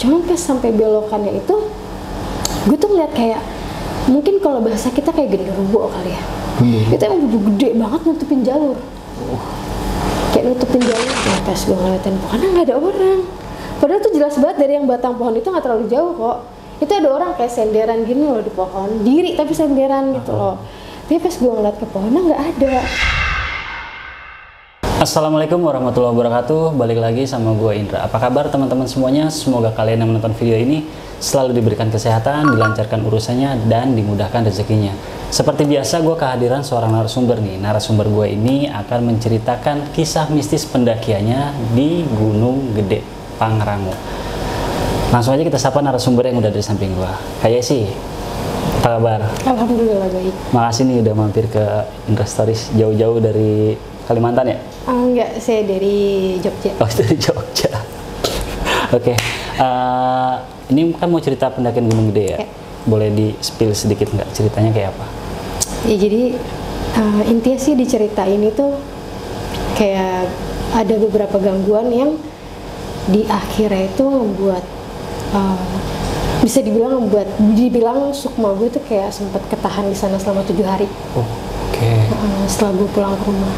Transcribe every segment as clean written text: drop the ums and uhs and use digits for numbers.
Cuman pas sampai belokannya itu, gue tuh ngeliat kayak, mungkin kalau bahasa kita kayak genderuwo kali ya. Itu emang gede banget nutupin jalur. Kayak nutupin jalur. Nah, pas gue ngeliatin pohonnya nggak ada orang. Padahal tuh jelas banget dari yang batang pohon itu nggak terlalu jauh kok. Itu ada orang kayak senderan gini loh di pohon, diri tapi senderan gitu loh. Tapi pas gue ngeliat ke pohonnya nggak ada. Assalamualaikum warahmatullahi wabarakatuh. Balik lagi sama gue Indra. Apa kabar teman-teman semuanya? Semoga kalian yang menonton video ini selalu diberikan kesehatan, dilancarkan urusannya, dan dimudahkan rezekinya. Seperti biasa, gue kehadiran seorang narasumber nih. Narasumber gue ini akan menceritakan kisah mistis pendakiannya di Gunung Gede, Pangrango. Langsung aja kita sapa narasumber yang udah dari samping gue. Kayak sih, apa kabar? Alhamdulillah baik. Makasih nih udah mampir ke Indra Stories jauh-jauh dari Kalimantan ya? Enggak, saya dari Jogja. Oh, dari Jogja. Oke. Ini kan mau cerita pendakian Gunung Gede ya? Boleh di-spill sedikit nggak ceritanya kayak apa? Ya jadi intinya sih di cerita ini tuh kayak ada beberapa gangguan yang di akhirnya itu membuat bisa dibilang sukma gue tuh kayak sempat ketahan di sana selama 7 hari. Oke. Setelah gue pulang ke rumah.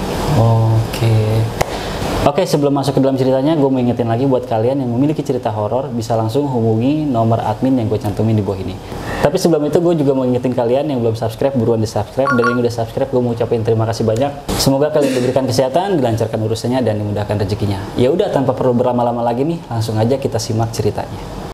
Oke, sebelum masuk ke dalam ceritanya, gue mau ingetin lagi buat kalian yang memiliki cerita horor bisa langsung hubungi nomor admin yang gue cantumin di bawah ini. Tapi sebelum itu gue juga mau ingetin kalian yang belum subscribe, buruan di subscribe, dan yang udah subscribe gue mau ucapin terima kasih banyak. Semoga kalian diberikan kesehatan, dilancarkan urusannya, dan dimudahkan rezekinya. Ya udah, tanpa perlu berlama-lama lagi nih, langsung aja kita simak ceritanya.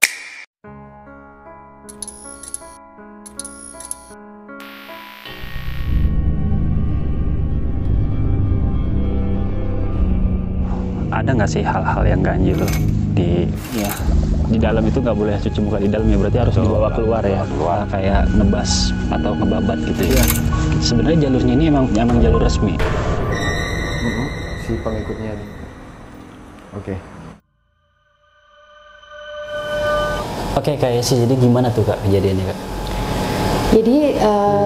Ada nggak sih hal-hal yang ganjil di dalam itu? Nggak boleh cuci muka di dalam ya, berarti harus dibawa keluar ya, kayak nebas atau ngebabat gitu ya. Sebenarnya jalurnya ini emang jalur resmi. Si pengikutnya nih. Oke, kayak sih, jadi gimana tuh Kak kejadiannya Kak? Jadi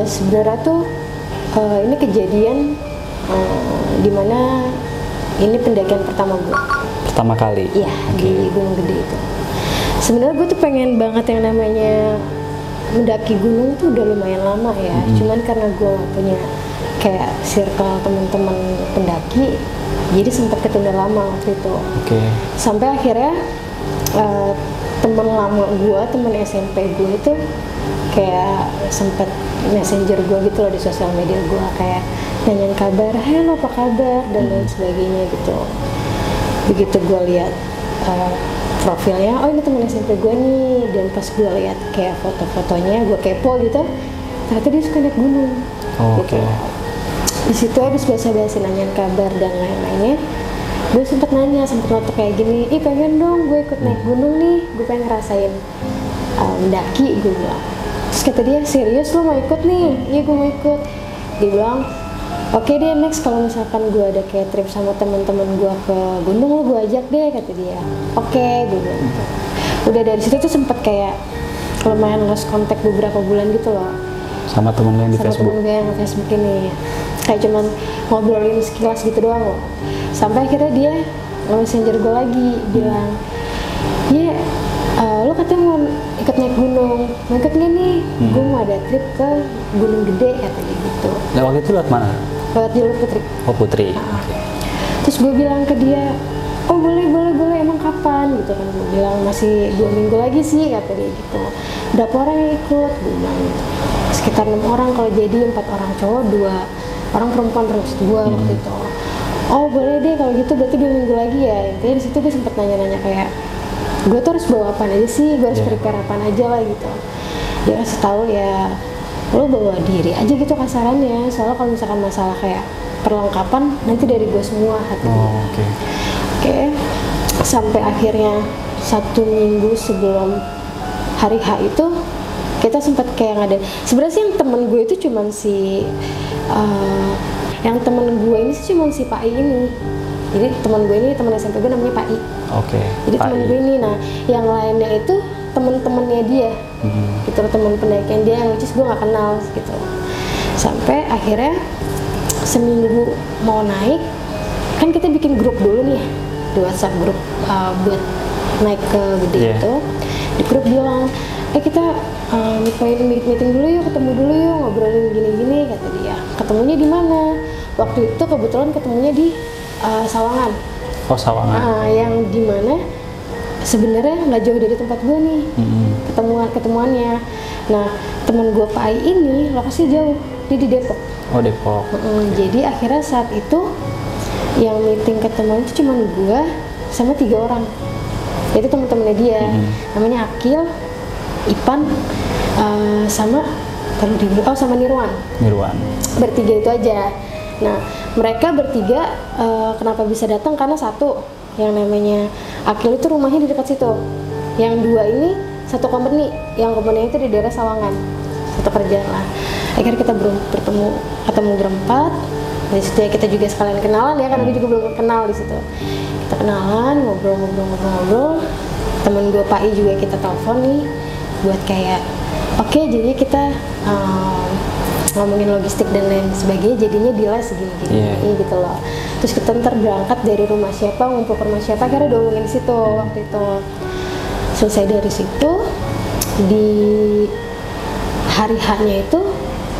sebenarnya tuh ini kejadian dimana ini pendakian pertama gue. Pertama kali? Iya, di Gunung Gede itu. Sebenarnya gue tuh pengen banget yang namanya mendaki gunung tuh udah lumayan lama ya. Cuman karena gue gak punya kayak circle teman-teman pendaki, jadi sempat ketunda lama waktu itu. Sampai akhirnya teman lama gue, teman SMP gue itu kayak sempat messenger gue gitu loh di sosial media gue, kayak nanyain kabar, halo apa kabar, dan lain sebagainya gitu. Begitu gue lihat profilnya, oh ini teman SMP gue nih, dan pas gue lihat kayak foto-fotonya, gue kepo gitu, ternyata dia suka naik gunung. Gitu. Di situ habis biasa-biasa nanyain kabar dan lain-lainnya, gue sempet nanya, sempet waktu kayak gini, ih pengen dong gue ikut naik gunung nih, gue pengen ngerasain mendaki, gue bilang. Terus kata dia, serius lo mau ikut nih? Iya gue mau ikut. Dia bilang, oke deh, next kalau misalkan gue ada kayak trip sama teman-teman gue ke gunung, lo gue ajak deh, kata dia. Oke, gue bilang gitu. Udah dari situ tuh sempet kayak lumayan lost contact beberapa bulan gitu loh. Sama temen lo yang di Facebook? Sama temen gue yang di Facebook ini. Kayak cuman ngobrolin sekilas gitu doang loh. Sampai akhirnya dia messenger gue lagi, bilang, lo katanya mau ikut naik gunung, mau ikut nggak nih? Gue mau ada trip ke Gunung Gede, katanya gitu. Nah, waktu itu lewat mana? Lewat jalur Putri. Oh, Putri. Terus gue bilang ke dia, oh boleh, emang kapan? Gitu kan, gue bilang masih 2 minggu lagi sih, kata dia gitu. Berapa orang yang ikut? Gue bilang gitu. Sekitar 6 orang kalau jadi, 4 orang cowok, 2 orang perempuan, terus 2 waktu itu. Oh boleh deh kalau gitu, berarti 2 minggu lagi ya. Intinya di situ gue sempet nanya-nanya kayak, gue tuh harus bawa apa aja sih, gue harus prepare apa aja lah gitu. Dia kasih tahu ya, lo bawa diri aja gitu kasarannya, soalnya kalau misalkan masalah kayak perlengkapan nanti dari gue semua, katanya. Oke. Sampai akhirnya 1 minggu sebelum hari H itu kita sempat kayak ngadain. Sebenarnya sih yang temen gue itu cuman si Pak I ini. Jadi teman gue ini, teman SMP gue namanya Pak I. Jadi teman gue ini, nah yang lainnya itu temen-temennya dia, gitu loh, temen pendakian dia yang which is gue nggak kenal gitu. Sampai akhirnya seminggu mau naik, kan kita bikin grup dulu nih di WhatsApp grup buat naik ke Gede itu. di grup bilang, kita meeting dulu yuk, ketemu dulu yuk, ngobrolin gini-gini, kata dia. Ketemunya di mana? Waktu itu kebetulan ketemunya di Sawangan. Oh, Sawangan. Yang dimana sebenarnya nggak jauh dari tempat gue nih, ketemuannya. Nah, teman gue Pak Ai ini lokasinya jauh, dia di Depok. Oh, Depok. Jadi akhirnya saat itu yang meeting ketemuan itu cuma gue sama 3 orang. Itu teman-temannya dia, namanya Akil, Ipan, sama Nirwan. Bertiga itu aja. Nah, mereka bertiga kenapa bisa datang? Karena satu, yang namanya Akil itu rumahnya di dekat situ. Yang 2 ini satu company, yang company itu di daerah Sawangan, satu kerjaan lah. Akhirnya kita ketemu berempat. Di situ ya kita juga sekalian kenalan ya, karena gue juga belum kenal di situ. Kita kenalan, ngobrol. Temen gue Pak I juga kita telepon nih, buat kayak oke, jadi kita ngomongin logistik dan lain sebagainya, jadinya deal segini gitu loh. Terus kita ntar berangkat dari rumah siapa, ngumpul ke rumah siapa, akhirnya udah ngomongin di situ waktu itu. Selesai dari situ, di hari H-nya itu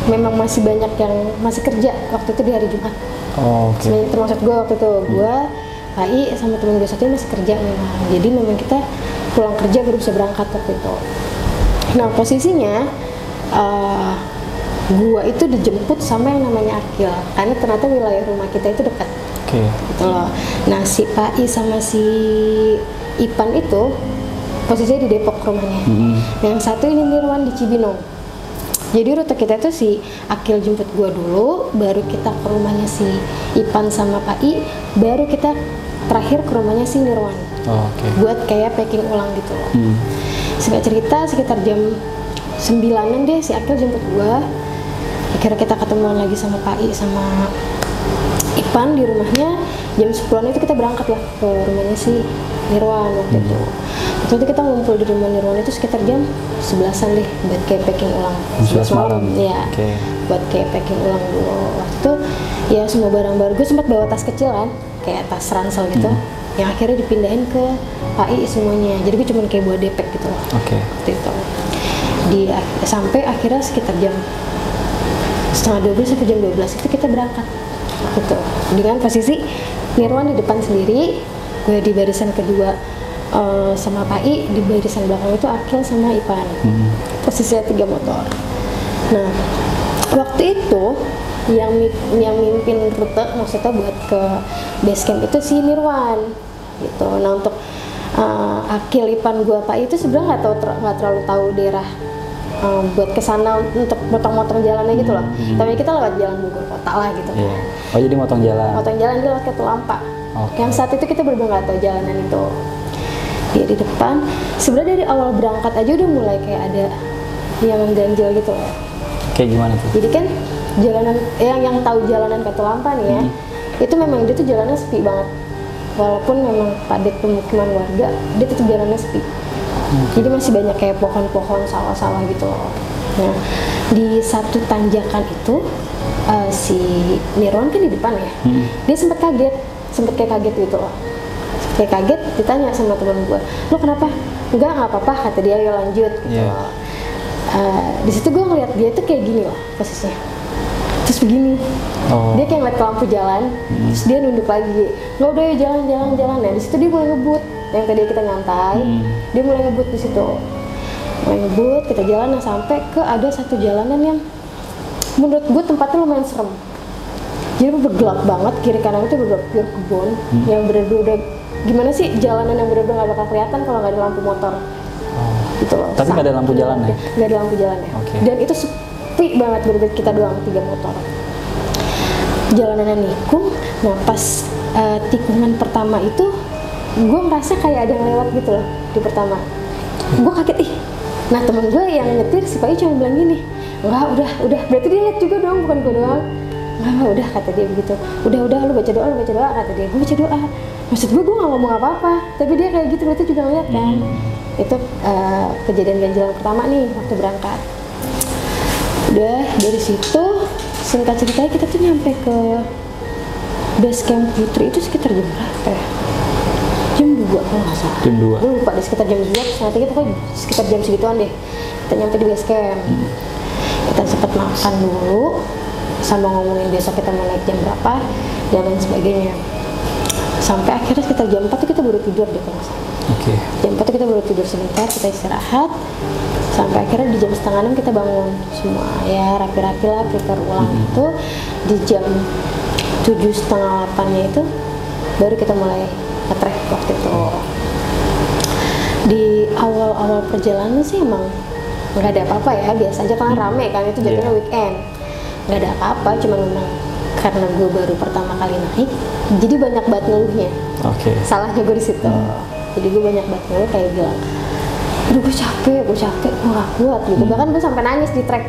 memang masih banyak yang masih kerja waktu itu di hari Jumat. Termasuk gue waktu itu, gue, Pak I sama temen gue satu masih kerja memang. Jadi memang kita pulang kerja baru bisa berangkat waktu itu. Nah, posisinya gua itu dijemput sama yang namanya Akil, karena ternyata wilayah rumah kita itu dekat. Gitu loh. Nah, si Pak I sama si Ipan itu posisinya di Depok rumahnya. Nah, yang satu ini Nirwan di Cibinong. Jadi rute kita itu si Akil jemput gua dulu, baru kita ke rumahnya si Ipan sama Pak I, baru kita terakhir ke rumahnya si Nirwan. Buat kayak packing ulang gitu loh. Singkat cerita, sekitar jam 9-an deh si Akil jemput gua. Akhirnya kita ketemuan lagi sama Pak I sama Ipan di rumahnya. Jam 10-an itu kita berangkat lah ke rumahnya si Nirwan waktu itu. Waktu itu kita ngumpul di rumah Nirwan itu sekitar jam 11-an deh, buat kayak packing ulang. 11 malam? Iya, buat kayak packing ulang dulu. Waktu itu ya semua barang-barang, gue sempat bawa tas kecil kan, kayak tas ransel gitu, yang akhirnya dipindahin ke Pak I semuanya. Jadi gue cuma kayak bawa depek gitu loh. Waktu itu sampai akhirnya sekitar jam 11:30 sampai jam 12 itu kita berangkat gitu, dengan posisi Nirwan di depan sendiri, gue di barisan kedua sama Pak I, di barisan belakang itu Akil sama Ipan. Posisinya 3 motor. Nah, waktu itu yang mimpin rute maksudnya buat ke base camp itu si Nirwan gitu. Nah, untuk Akil, Ipan, gua, Pak I itu sebenarnya nggak terlalu tahu daerah buat kesana untuk motong-motong jalannya gitu loh. Tapi kita lewat jalan Bogor kota lah gitu. Oh, jadi motong jalan dia lewat Katulampa. Yang saat itu kita benar-benar nggak tahu jalanan itu. Dia di depan. Sebenarnya dari awal berangkat aja udah mulai kayak ada yang ganjil gitu loh. Kayak gimana tuh? Jadi kan jalanan yang tahu jalanan Katulampa nih ya, itu memang dia tuh jalannya sepi banget. Walaupun memang padat pemukiman warga, dia tetap jalannya sepi. Jadi masih banyak kayak pohon-pohon, sawah-sawah gitu loh. Nah, di satu tanjakan itu si Nirwan kan di depan ya. Dia sempat kaget gitu loh. Kayak kaget, ditanya sama teman gue, lo kenapa? Enggak apa-apa, kata dia, ayo lanjut gitu loh. Di situ gue ngeliat dia tuh kayak gini loh posisinya, terus begini. Dia kayak ngeliat ke lampu jalan, terus dia nunduk lagi, nggak udah ya jalan. Nah, di situ dia mulai ngebut. Yang tadi kita nyantai, dia mulai ngebut di situ. Mulai ngebut, kita jalan sampai ke ada satu jalanan yang menurut gue tempatnya lumayan serem. Jadi bergelap banget, kiri kanan itu bener pure kebun, yang bener-bener gimana sih, jalanan yang bener-bener nggak bakal kelihatan kalau nggak ada lampu motor. Gitu loh. Tapi nggak ada lampu jalan ya? Nggak ada lampu jalan ya. Dan itu sepi banget, bener-bener kita doang 3 motor. Jalanannya nikung. Nah, pas tikungan pertama itu gue ngerasa kayak ada yang lewat gitu loh di pertama. Gue kaget, nah temen gue yang nyetir si Pak I cuma bilang gini, enggak udah berarti dia lihat juga dong, bukan gue doang. Enggak udah, kata dia begitu. Udah lu baca doa kata dia. Gue baca doa, maksud gue nggak ngomong apa-apa, tapi dia kayak gitu berarti juga ngeliat kan. Itu kejadian ganjilan pertama nih waktu berangkat. Udah dari situ singkat ceritanya kita tuh nyampe ke base camp Putri itu sekitar jam berapa ya? Jam 2 2 kalau nggak salah. Jam 2. Gue lupa di sekitar jam 2, nanti kita pokoknya sekitar jam segituan deh. Kita nyampe di base camp. Kita sempat makan dulu, sama ngomongin besok kita mau naik jam berapa dan lain sebagainya. Sampai akhirnya sekitar jam 4 tuh kita baru tidur deh kalau nggak salah. Oke. Jam 4 tuh kita baru tidur sebentar, kita istirahat. Sampai akhirnya di jam setengah 6 kita bangun semua, ya rapi-rapi lah, prepare ulang itu. Di jam 7:30-8-nya itu baru kita mulai nge-trek waktu itu. Di awal-awal perjalanan sih emang nggak ada apa-apa ya, biasa aja kan rame kan, itu jadinya weekend. Nggak ada apa-apa, cuma memang karena gue baru pertama kali naik, jadi banyak banget ngeluhnya. Oke. Salahnya gue di situ. Jadi gue banyak banget ngeluh kayak bilang, aduh gue capek, gue nggak kuat gitu. Bahkan gue sampai nangis di trek.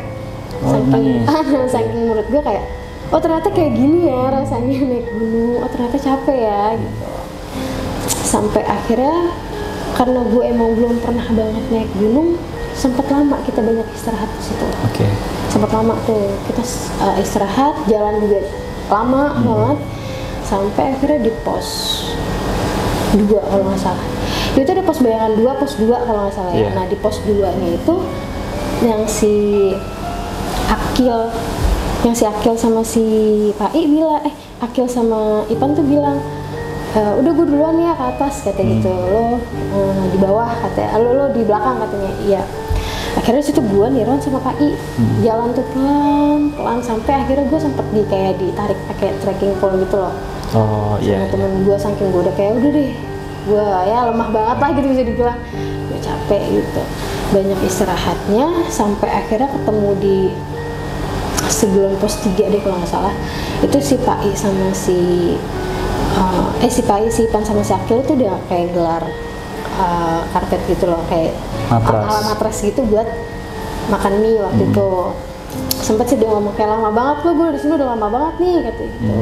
Saking menurut gue kayak, oh ternyata kayak gini ya rasanya naik gunung, oh ternyata capek ya gitu. Sampai akhirnya karena gue emang belum pernah banget naik gunung, sempat lama kita banyak istirahat di situ. Oke. Sempat lama tuh kita istirahat, jalan juga lama banget, sampai akhirnya di pos 2 kalau nggak salah. Itu ada pos bayangan 2, pos 2 kalau nggak salah ya. Nah di pos 2-nya itu yang si Akil sama si Pai bilang, Akil sama Ipan tuh bilang, udah gue duluan ya ke atas kata gitu, lo di bawah katanya, lo di belakang katanya. Iya. Akhirnya situ gue Nirwan sama Pai jalan tuh pelan sampai akhirnya gue sempet kayak ditarik pakai trekking pole gitu loh. Oh iya. Sama temen gue, saking gue udah kayak udah deh, gue ya lemah banget lah gitu bisa dibilang, gue capek gitu. Banyak istirahatnya sampai akhirnya ketemu di sebelum pos 3 deh kalau nggak salah. Itu si Pai sama si Ipan sama si Akil tuh udah kayak gelar karpet gitu loh, kayak ala matras gitu buat makan mie waktu itu. Sempet sih dia ngomong kayak lama banget lo, gue di sini udah lama banget nih kata gitu.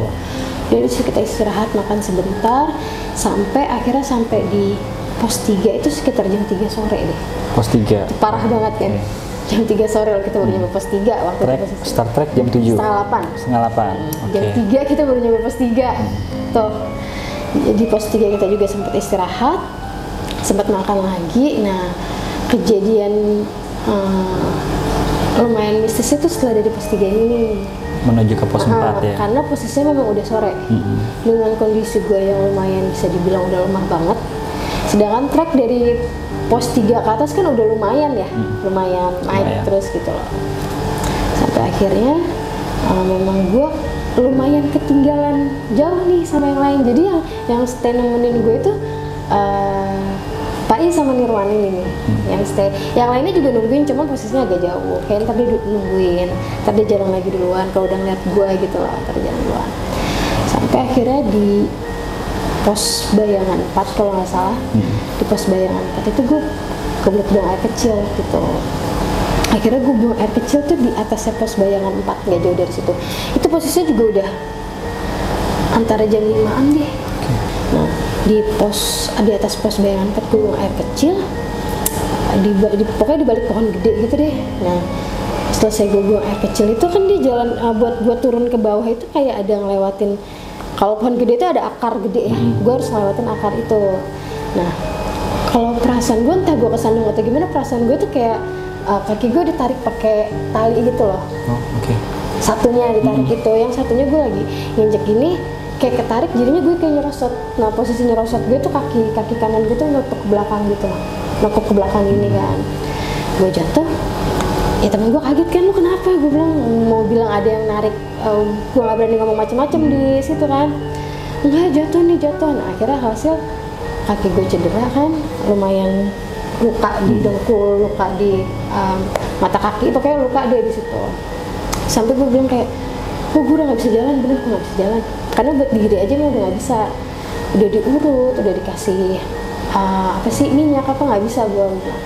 Jadi kita istirahat makan sebentar sampai akhirnya sampai di pos 3 itu sekitar jam 3 sore deh. Pos 3. Parah banget kan. Jam 3 sore kita baru nyampe pos 3 waktu itu. Start trek jam 7. Setengah 8. Jam 3 kita baru nyampe pos 3. Tuh. Di pos 3 kita juga sempat istirahat, sempat makan lagi. Nah, kejadian lumayan mistis itu setelah dari pos 3 ini menuju ke pos 4 ya. Karena posisinya memang udah sore. Dengan kondisi gue yang lumayan bisa dibilang udah lemah banget. Sedangkan trek dari pos 3 ke atas kan udah lumayan ya, lumayan naik terus gitu loh. Sampai akhirnya memang gue lumayan ketinggalan jauh nih sama yang lain. Jadi yang stay nemenin gue itu Pai sama Nirwan ini nih, yang stay. Yang lainnya juga nungguin, cuman posisinya agak jauh. Kayak ntar dia nungguin, ntar dia jalan lagi duluan. Kalau udah ngeliat gue gitu lah, ntar jalan duluan. Sampai akhirnya di pos bayangan 4 kalau nggak salah, di pos bayangan 4 itu gue kebelet buang air kecil gitu. Akhirnya gue buang air kecil tuh di atasnya pos bayangan 4, nggak jauh dari situ. Itu posisinya juga udah antara jam 5-an deh. Nah, di atas pos bayangan 4 gue buang air kecil, pokoknya di balik pohon gede gitu deh. Nah, selesai gue buang air kecil itu kan dia jalan buat turun ke bawah itu kayak ada ngelewatin. Kalau pohon gede itu ada akar gede ya, gue harus ngelewatin akar itu. Nah, kalau perasaan gue entah gue kesandung atau gimana, perasaan gue tuh kayak kaki gue ditarik pakai tali gitu loh. Satunya ditarik gitu, yang satunya gue lagi nginjek gini kayak ketarik, jadinya gue kayak nyerosot. Nah, posisi nyerosot gue tuh kaki kanan gue tuh nopok ke belakang gitu, nopok ke belakang ini kan. Gue jatuh, ya temen gue kaget kan, lu kenapa? Gue mau bilang ada yang narik, gue gak berani ngomong macem-macem di situ kan. Enggak, jatuh. Nah, akhirnya hasil kaki gue cedera kan, lumayan luka di dengkul, luka di mata kaki, pokoknya luka deh di situ. Sampai gue bilang kayak, gue udah nggak bisa jalan, bener gue nggak bisa jalan. Karena buat diri aja mah udah nggak bisa, udah diurut, udah dikasih minyak apa nggak bisa gue bilang.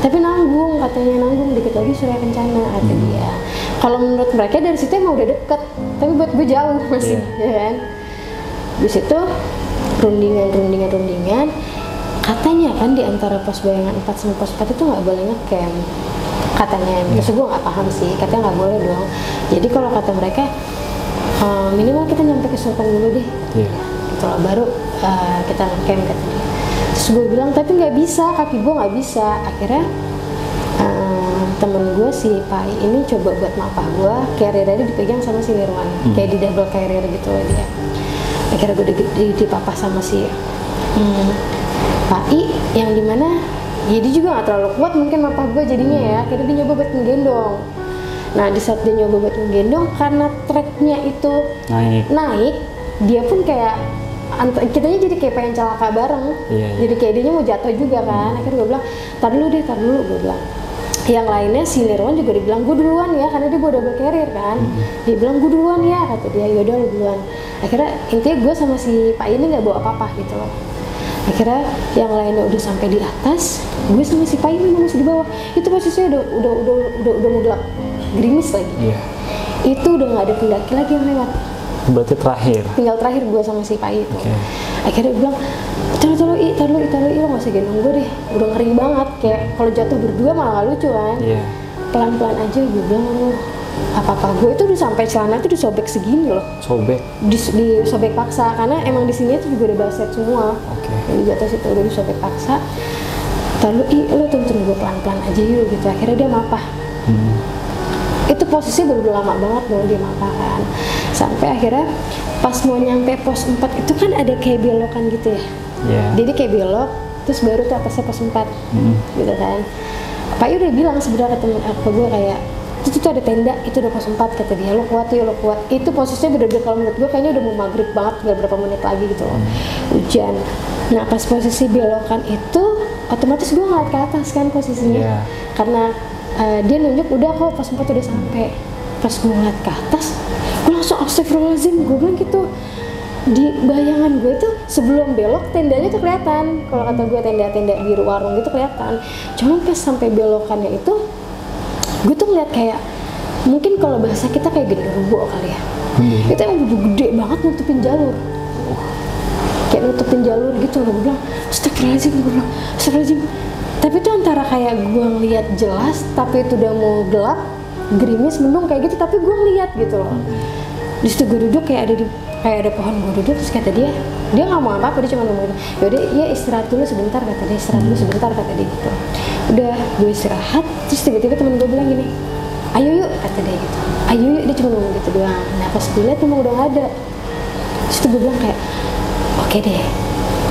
Tapi nanggung, katanya nanggung, dikit lagi Surya Kencana kata dia. Kalau menurut mereka dari situ emang udah deket, tapi buat gue jauh masih, ya kan. Di situ rundingan. Katanya kan di antara pos bayangan 4 sama pos 4 itu nggak boleh ngecamp. Katanya, terus gue nggak paham sih, katanya nggak boleh dong. Jadi kalau kata mereka minimal kita nyampe ke Sultan dulu deh, gitu loh, baru kita ngecamp katanya. Terus gue bilang tapi nggak bisa, kaki gue nggak bisa. Akhirnya temen gue si Pai ini coba buat mapah gue, carrier-nya dipegang sama si Nirwan, kayak di double carrier gitu dia. Akhirnya gue dipapah sama si Pai yang dimana jadi juga nggak terlalu kuat mungkin mapah gue jadinya ya. Akhirnya dia nyoba buat menggendong. Nah di saat dia nyoba buat menggendong, karena treknya itu naik, dia pun kayak kitanya jadi kayak pengen celaka bareng. Jadi kayak dia mau jatuh juga kan. Akhirnya gue bilang tar dulu gue bilang. Yang lainnya si Nirwan juga dibilang gue duluan ya, karena dia bawa double carrier kan. Dia bilang gue duluan ya, kata dia. Yaudah lu duluan. Akhirnya intinya gue sama si Pak ini nggak bawa apa-apa gitu loh. Akhirnya yang lainnya udah sampai di atas, gue sama si Pak ini masih di bawah. Itu posisinya udah mau gelap, gerimis lagi. Itu udah nggak ada pendaki lagi yang lewat. Berarti tinggal terakhir gue sama si Pak itu. Akhirnya dia bilang taruh lo nggak usah gendong gue deh, udah ngeri banget, kayak kalau jatuh berdua malah gak lucu kan. Pelan-pelan aja gue bilang lo apa-apa. Gue itu udah sampai celana itu disobek segini loh, disobek paksa, karena emang di sini tuh juga udah baset semua. Yang di atas itu udah disobek paksa. Lo tuntun gue pelan-pelan aja yuk gitu. Akhirnya dia mapah. Itu posisi bener-bener lama banget loh dia mapah kan. Sampai akhirnya pas mau nyampe pos 4 itu kan ada kayak belokan gitu ya. Jadi kayak belok, terus baru tuh atasnya pos 4 gitu kan. Pak Yu udah bilang sebenarnya ke gue kayak itu tuh ada tenda, itu udah pos 4 kata dia, lo kuat. Itu posisinya bener-bener kalau menurut gue kayaknya udah mau maghrib banget, gak berapa menit lagi gitu loh. Hujan. Nah pas posisi belokan itu otomatis gue ngeliat ke atas kan posisinya. Karena dia nunjuk udah kok pos 4 udah sampai. Pas gue ngeliat ke atas, gue langsung astagfirullahaladzim, gue bilang gitu. Di bayangan gue tuh sebelum belok tendanya tuh kelihatan, kalau kata gue tenda-tenda biru warung gitu kelihatan. Cuman pas sampai belokannya itu, gue tuh ngeliat kayak mungkin kalau bahasa kita kayak genderuwo kali ya. Itu emang gede banget nutupin jalur, kayak nutupin jalur gitu loh. Gue bilang astagfirullahaladzim. Tapi itu antara kayak gue ngeliat jelas, tapi itu udah mau gelap, gerimis, mendung kayak gitu, tapi gue ngeliat gitu loh. Di situ gue duduk kayak ada pohon, gue duduk, terus kata dia nggak mau apa-apa, dia cuma ngomong gitu, yaudah ya istirahat dulu sebentar kata dia gitu. Udah gue istirahat, terus tiba-tiba temen gue bilang gini, ayo yuk kata dia gitu, ayo yuk, dia cuma ngomong gitu doang. Nah pas gue liat memang udah gak ada. Terus gue bilang kayak oke deh,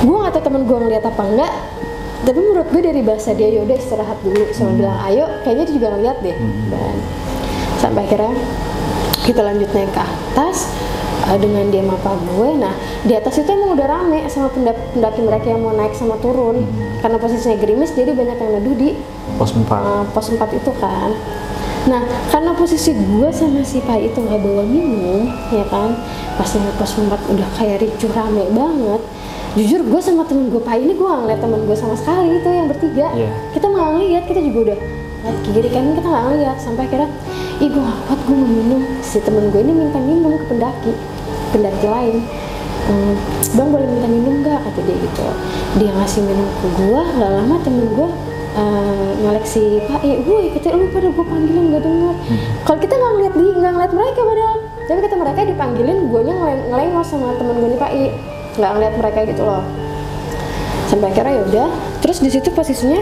gue nggak tahu temen gue ngeliat apa enggak, tapi menurut gue dari bahasa dia yaudah istirahat dulu sama bilang ayo, kayaknya dia juga ngeliat deh. Dan sampai akhirnya kita lanjut naik ke atas dengan dia mapah gue. Nah di atas itu emang udah rame sama pendaki mereka yang mau naik sama turun, karena posisinya gerimis jadi banyak yang neduh di pos 4 itu kan. Nah karena posisi gue sama si Pai itu nggak bawa minum ya kan, pas nyampe pos 4 udah kayak ricuh rame banget. Jujur gue sama temen gue Pai ini gue nggak ngeliat temen gue sama sekali, itu yang bertiga. Kita nggak ngeliat, kita juga udah ngeliat kiri kanan, kita nggak ngeliat. Sampai akhirnya ih gue gak kuat, gue mau minum. Si temen gue ini minta minum ke pendaki lain. Bang boleh minta minum gak? Kata dia gitu. Dia ngasih minum ke gue, gak lama temen gue ngeleksi Pak, gue katanya lu pada gue panggilin gak denger. Kalau kita nggak ngeliat mereka padahal, tapi kata mereka dipanggilin, guanya ngelengos sama temen gue nih Pak, nggak ngeliat mereka gitu loh. Sampai akhirnya yaudah, terus di situ posisinya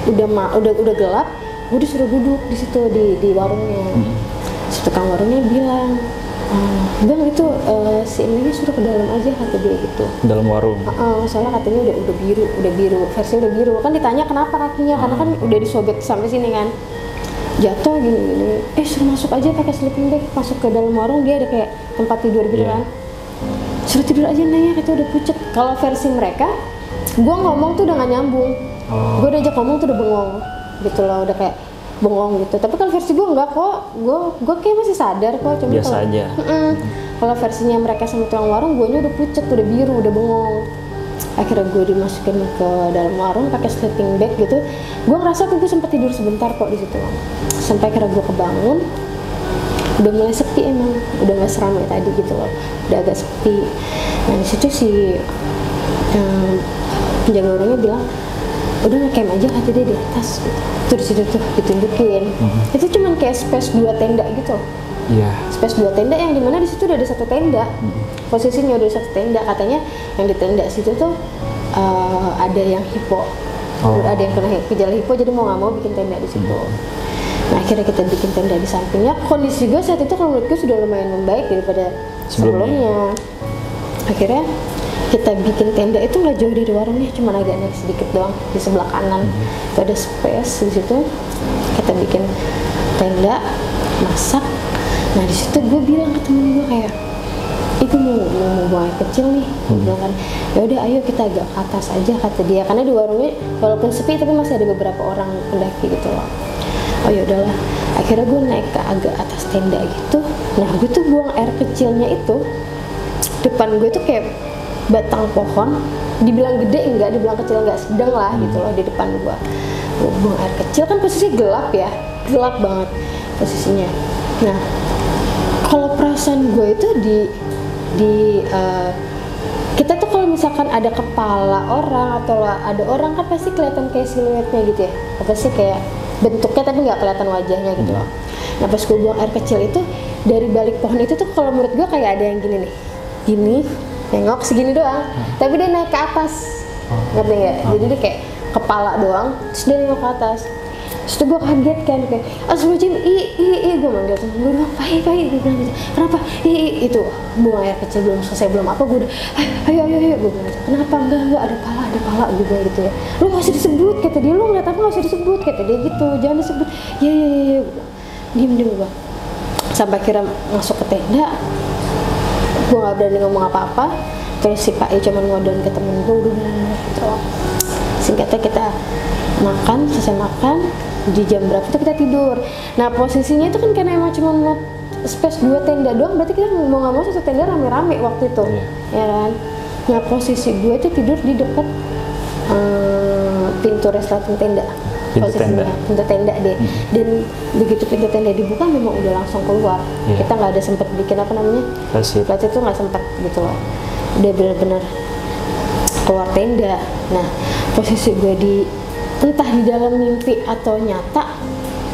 udah gelap. Gue disuruh duduk di situ di warungnya. Si tukang warungnya bilang, Bang itu si Emilia suruh ke dalam aja kata dia gitu. Dalam warung. Soalnya katanya udah biru, versinya udah biru. Kan ditanya kenapa kakinya, karena kan udah disobek sampai sini kan. Jatuh gini. Suruh masuk aja pakai sleeping bag, masuk ke dalam warung, dia ada kayak tempat tidur gitu kan. Suruh tidur aja nanya, katanya udah pucet. Kalau versi mereka, gue ngomong tuh udah gak nyambung. Gue udah ajak ngomong tuh udah bengong gitu loh, udah kayak bengong gitu. Tapi kalau versi gue enggak kok, gue kayak masih sadar kok, cuma biasa aja. Kalau versinya mereka sama tukang warung, guanya udah pucet, udah biru, udah bengong. Akhirnya gue dimasukin ke dalam warung pakai sleeping bag gitu. Gue ngerasa tuh gue sempat tidur sebentar kok di situ. Sampai akhirnya gue kebangun, udah mulai sepi emang, udah nggak seramai tadi gitu loh, udah agak sepi. Nah di situ si penjaga warungnya bilang, udah ngecamp aja kata dia di atas gitu. Tuh di situ tuh ditunjukin. Itu cuman kayak space 2 tenda gitu. Space 2 tenda yang dimana di situ udah ada 1 tenda. Posisinya udah 1 tenda, katanya yang di tenda situ tuh ada yang hipo. Ada yang kena gejala hipo, jadi mau nggak mau bikin tenda di situ. Nah akhirnya kita bikin tenda di sampingnya. Kondisi gue saat itu kalau menurut gue sudah lumayan membaik daripada sebelumnya. Akhirnya kita bikin tenda itu nggak jauh dari warungnya, cuma agak naik sedikit doang di sebelah kanan. Itu ada space di situ. Kita bikin tenda, masak. Nah di situ gue bilang ke temen gue kayak, itu mau buang air kecil nih, gue bilang kan, ya udah ayo kita agak ke atas aja kata dia, karena di warungnya walaupun sepi tapi masih ada beberapa orang pendaki gitu loh. Oh ya udahlah, akhirnya gue naik ke agak atas tenda gitu. Nah gue tuh buang air kecilnya itu, depan gue tuh kayak batang pohon, dibilang gede enggak, dibilang kecil enggak, sedang lah gitu loh di depan gue buang air kecil. Kan posisi gelap ya, gelap banget posisinya. Nah kalau perasaan gue itu di kita tuh kalau misalkan ada kepala orang atau ada orang kan pasti kelihatan kayak siluetnya gitu ya, apa sih kayak bentuknya tapi nggak kelihatan wajahnya gitu loh. Nah pas gue buang air kecil itu dari balik pohon itu tuh kalau menurut gue kayak ada yang gini nih, gini nengok segini doang, tapi dia naik ke atas, ngerti nggak? Jadi dia kayak kepala doang, terus dia nengok ke atas. Terus gue kaget kan, kayak astagfirullahaladzim, gue manggil temen gue bilang, Pai, gue bilang gitu, kenapa? Itu buang air kecil belum selesai, belum apa, gue udah, ayo, gue bilang, kenapa? Enggak, ada pala, gue bilang gitu ya. Lu gak usah disebut, kata dia, lu ngeliat apa gak usah disebut, kata dia gitu, jangan disebut, ya, diem gue. Sampai akhirnya masuk ke tenda, gue gak berani ngomong apa-apa, terus si Pai cuma ngodon ke temen gue, udah gitu. Singkatnya kita makan, selesai makan, di jam berapa itu kita tidur. Nah posisinya itu kan karena emang cuma buat space 2 tenda doang, berarti kita mau nggak mau satu tenda rame-rame waktu itu, ya kan. Nah posisi gue itu tidur di dekat pintu resleting tenda, pintu tenda deh. Dan begitu pintu tenda dibuka memang udah langsung keluar. Kita nggak ada sempet bikin apa namanya flat itu, nggak sempet gitu loh, udah bener-bener keluar tenda. Nah posisi gue entah di dalam mimpi atau nyata,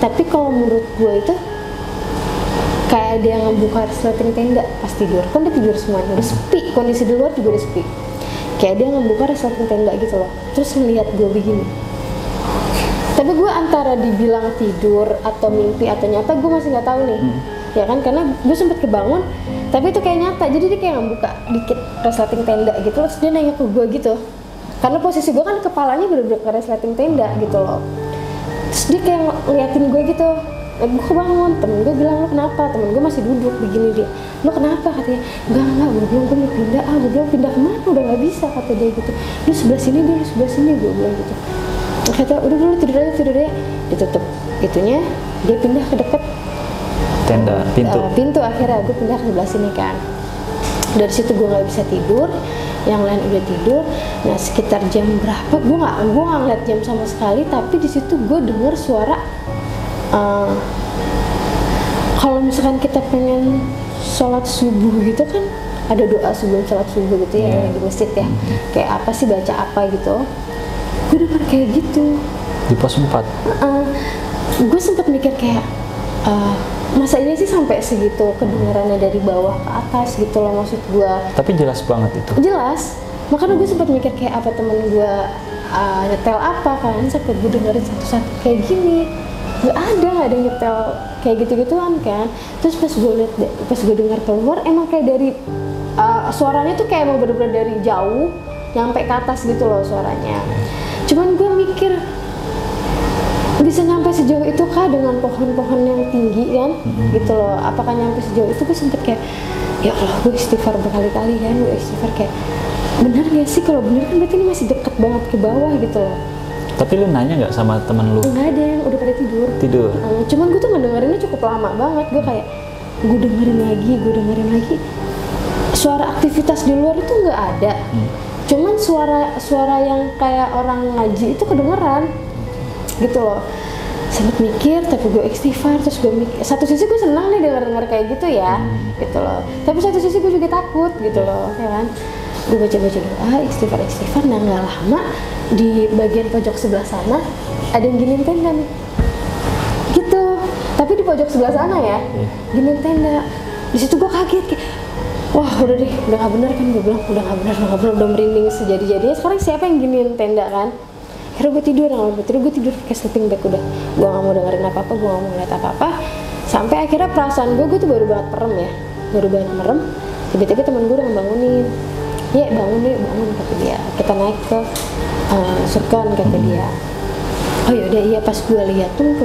tapi kalau menurut gue itu kayak ada yang ngebuka resleting tenda pas tidur. Kan udah tidur semuanya, udah sepi, kondisi di luar juga udah sepi, kayak ada yang ngebuka resleting tenda gitu loh, terus ngeliat gue begini. Tapi gue antara dibilang tidur atau mimpi atau nyata, gue masih nggak tahu nih, ya kan, karena gue sempet kebangun tapi itu kayak nyata. Jadi dia kayak ngebuka dikit resleting tenda gitu, terus dia nanya ke gue gitu, karena posisi gue kan kepalanya bener-bener ke resleting tenda gitu loh. Terus dia kayak ngeliatin gue gitu, gue kebangun, temen gue bilang, lu kenapa? Temen gue masih duduk begini, dia, lu kenapa? Katanya, enggak, gue bilang gue mau pindah, gue bilang pindah kemana? Udah gak bisa, kata dia gitu. Lu sebelah sini, gue bilang gitu. Kata, udah dulu tidur aja, ditutup itunya, dia pindah ke deket tenda, pintu. Akhirnya gue pindah ke sebelah sini kan. Dari situ gue nggak bisa tidur, yang lain udah tidur. Nah sekitar jam berapa gue nggak ngeliat jam sama sekali, tapi di situ gue dengar suara kalau misalkan kita pengen sholat subuh gitu kan, ada doa sebelum sholat subuh gitu ya, di masjid ya, kayak apa sih, baca apa gitu. Gue dengar kayak gitu di pos 4. Gue sempet mikir kayak masa ini sih sampai segitu kedengarannya dari bawah ke atas gitu loh, maksud gue. Tapi jelas banget itu. Jelas, makanya gue sempat mikir kayak apa temen gue nyetel apa kan, sampai gue dengerin satu-satu kayak gini. Gak ada nyetel kayak gitu-gituan kan. Terus pas gue dengar keluar, emang kayak dari suaranya tuh kayak emang bener-bener dari jauh nyampe ke atas gitu loh suaranya. Cuman gue mikir, bisa nyampe sejauh itu kah dengan pohon-pohon yang tinggi kan, gitu loh. Apakah nyampe sejauh itu? Gue sempet kayak, ya Allah, gue istighfar berkali-kali kan, gue istighfar kayak, bener gak sih? Kalau bener kan berarti ini masih deket banget ke bawah gitu loh. Tapi lu nanya nggak sama temen lu? Nggak ada, yang udah pada tidur. Cuman gue tuh ngedengerinnya cukup lama banget. Gue kayak, gue dengerin lagi. Suara aktivitas di luar itu nggak ada. Cuman suara yang kayak orang ngaji itu kedengeran gitu loh. Sempet mikir, tapi gue istighfar. Terus gue mikir, satu sisi gue senang nih denger kayak gitu ya, gitu loh. Tapi satu sisi gue juga takut gitu loh, ya kan. Gue baca-baca doa, istighfar. Nah nggak lama, di bagian pojok sebelah sana ada yang giniin tenda nih, gitu. Tapi di pojok sebelah sana ya, giniin tenda. Di situ gue kaget kayak, wah udah deh, udah nggak benar kan, gue bilang udah nggak benar, udah merinding sejadi-jadinya. Sekarang siapa yang giniin tenda kan? Akhirnya gue tidur, gue tidur kayak sleeping bag udah. Gue nggak mau dengerin apa-apa, gue nggak mau ngeliat apa-apa. Sampai akhirnya perasaan gue tuh baru banget merem ya, baru banget merem. Tiba-tiba teman gue udah ngebangunin, ya bangun deh, bangun kata dia. Kita naik ke Surkan kata dia. Oh yaudah iya, pas gue lihat tuh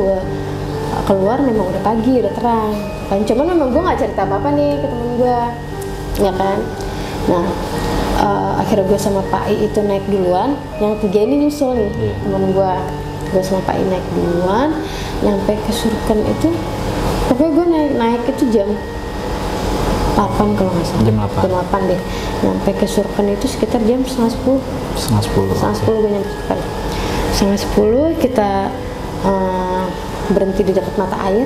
keluar memang udah pagi, udah terang kan. Cuman memang gue nggak cerita apa-apa nih ke temen gue, ya kan. Nah akhirnya gue sama Pak I itu naik duluan, yang 3 ini nyusul nih temen gue sama Pak I naik duluan, nyampe ke Surken itu, pokoknya gue naik itu jam 8 kalau nggak salah, jam 8 deh. Nyampe ke Surken itu sekitar jam setengah 10 gue nyampe Surken. Setengah 10 kita berhenti di dekat mata air.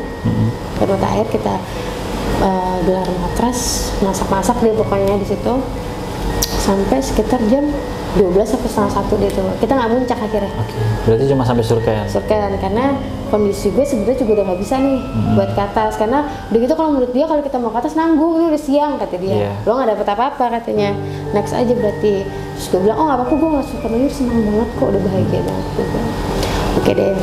Dekat mata air kita gelar matras, masak-masak deh pokoknya di situ. Sampai sekitar jam 12 sampai setengah 1 deh tuh. Kita nggak muncak akhirnya. Oke. Berarti cuma sampai Surken. Surken, karena kondisi gue sebenarnya juga udah nggak bisa nih buat ke atas, karena udah gitu kalau menurut dia kalau kita mau ke atas nanggung, ini udah siang kata dia. Lo nggak dapet apa-apa katanya. Next aja berarti. Terus gue bilang, oh nggak apa-apa, gue nggak Surken aja, senang banget kok, udah bahagia banget gue. Oke deh.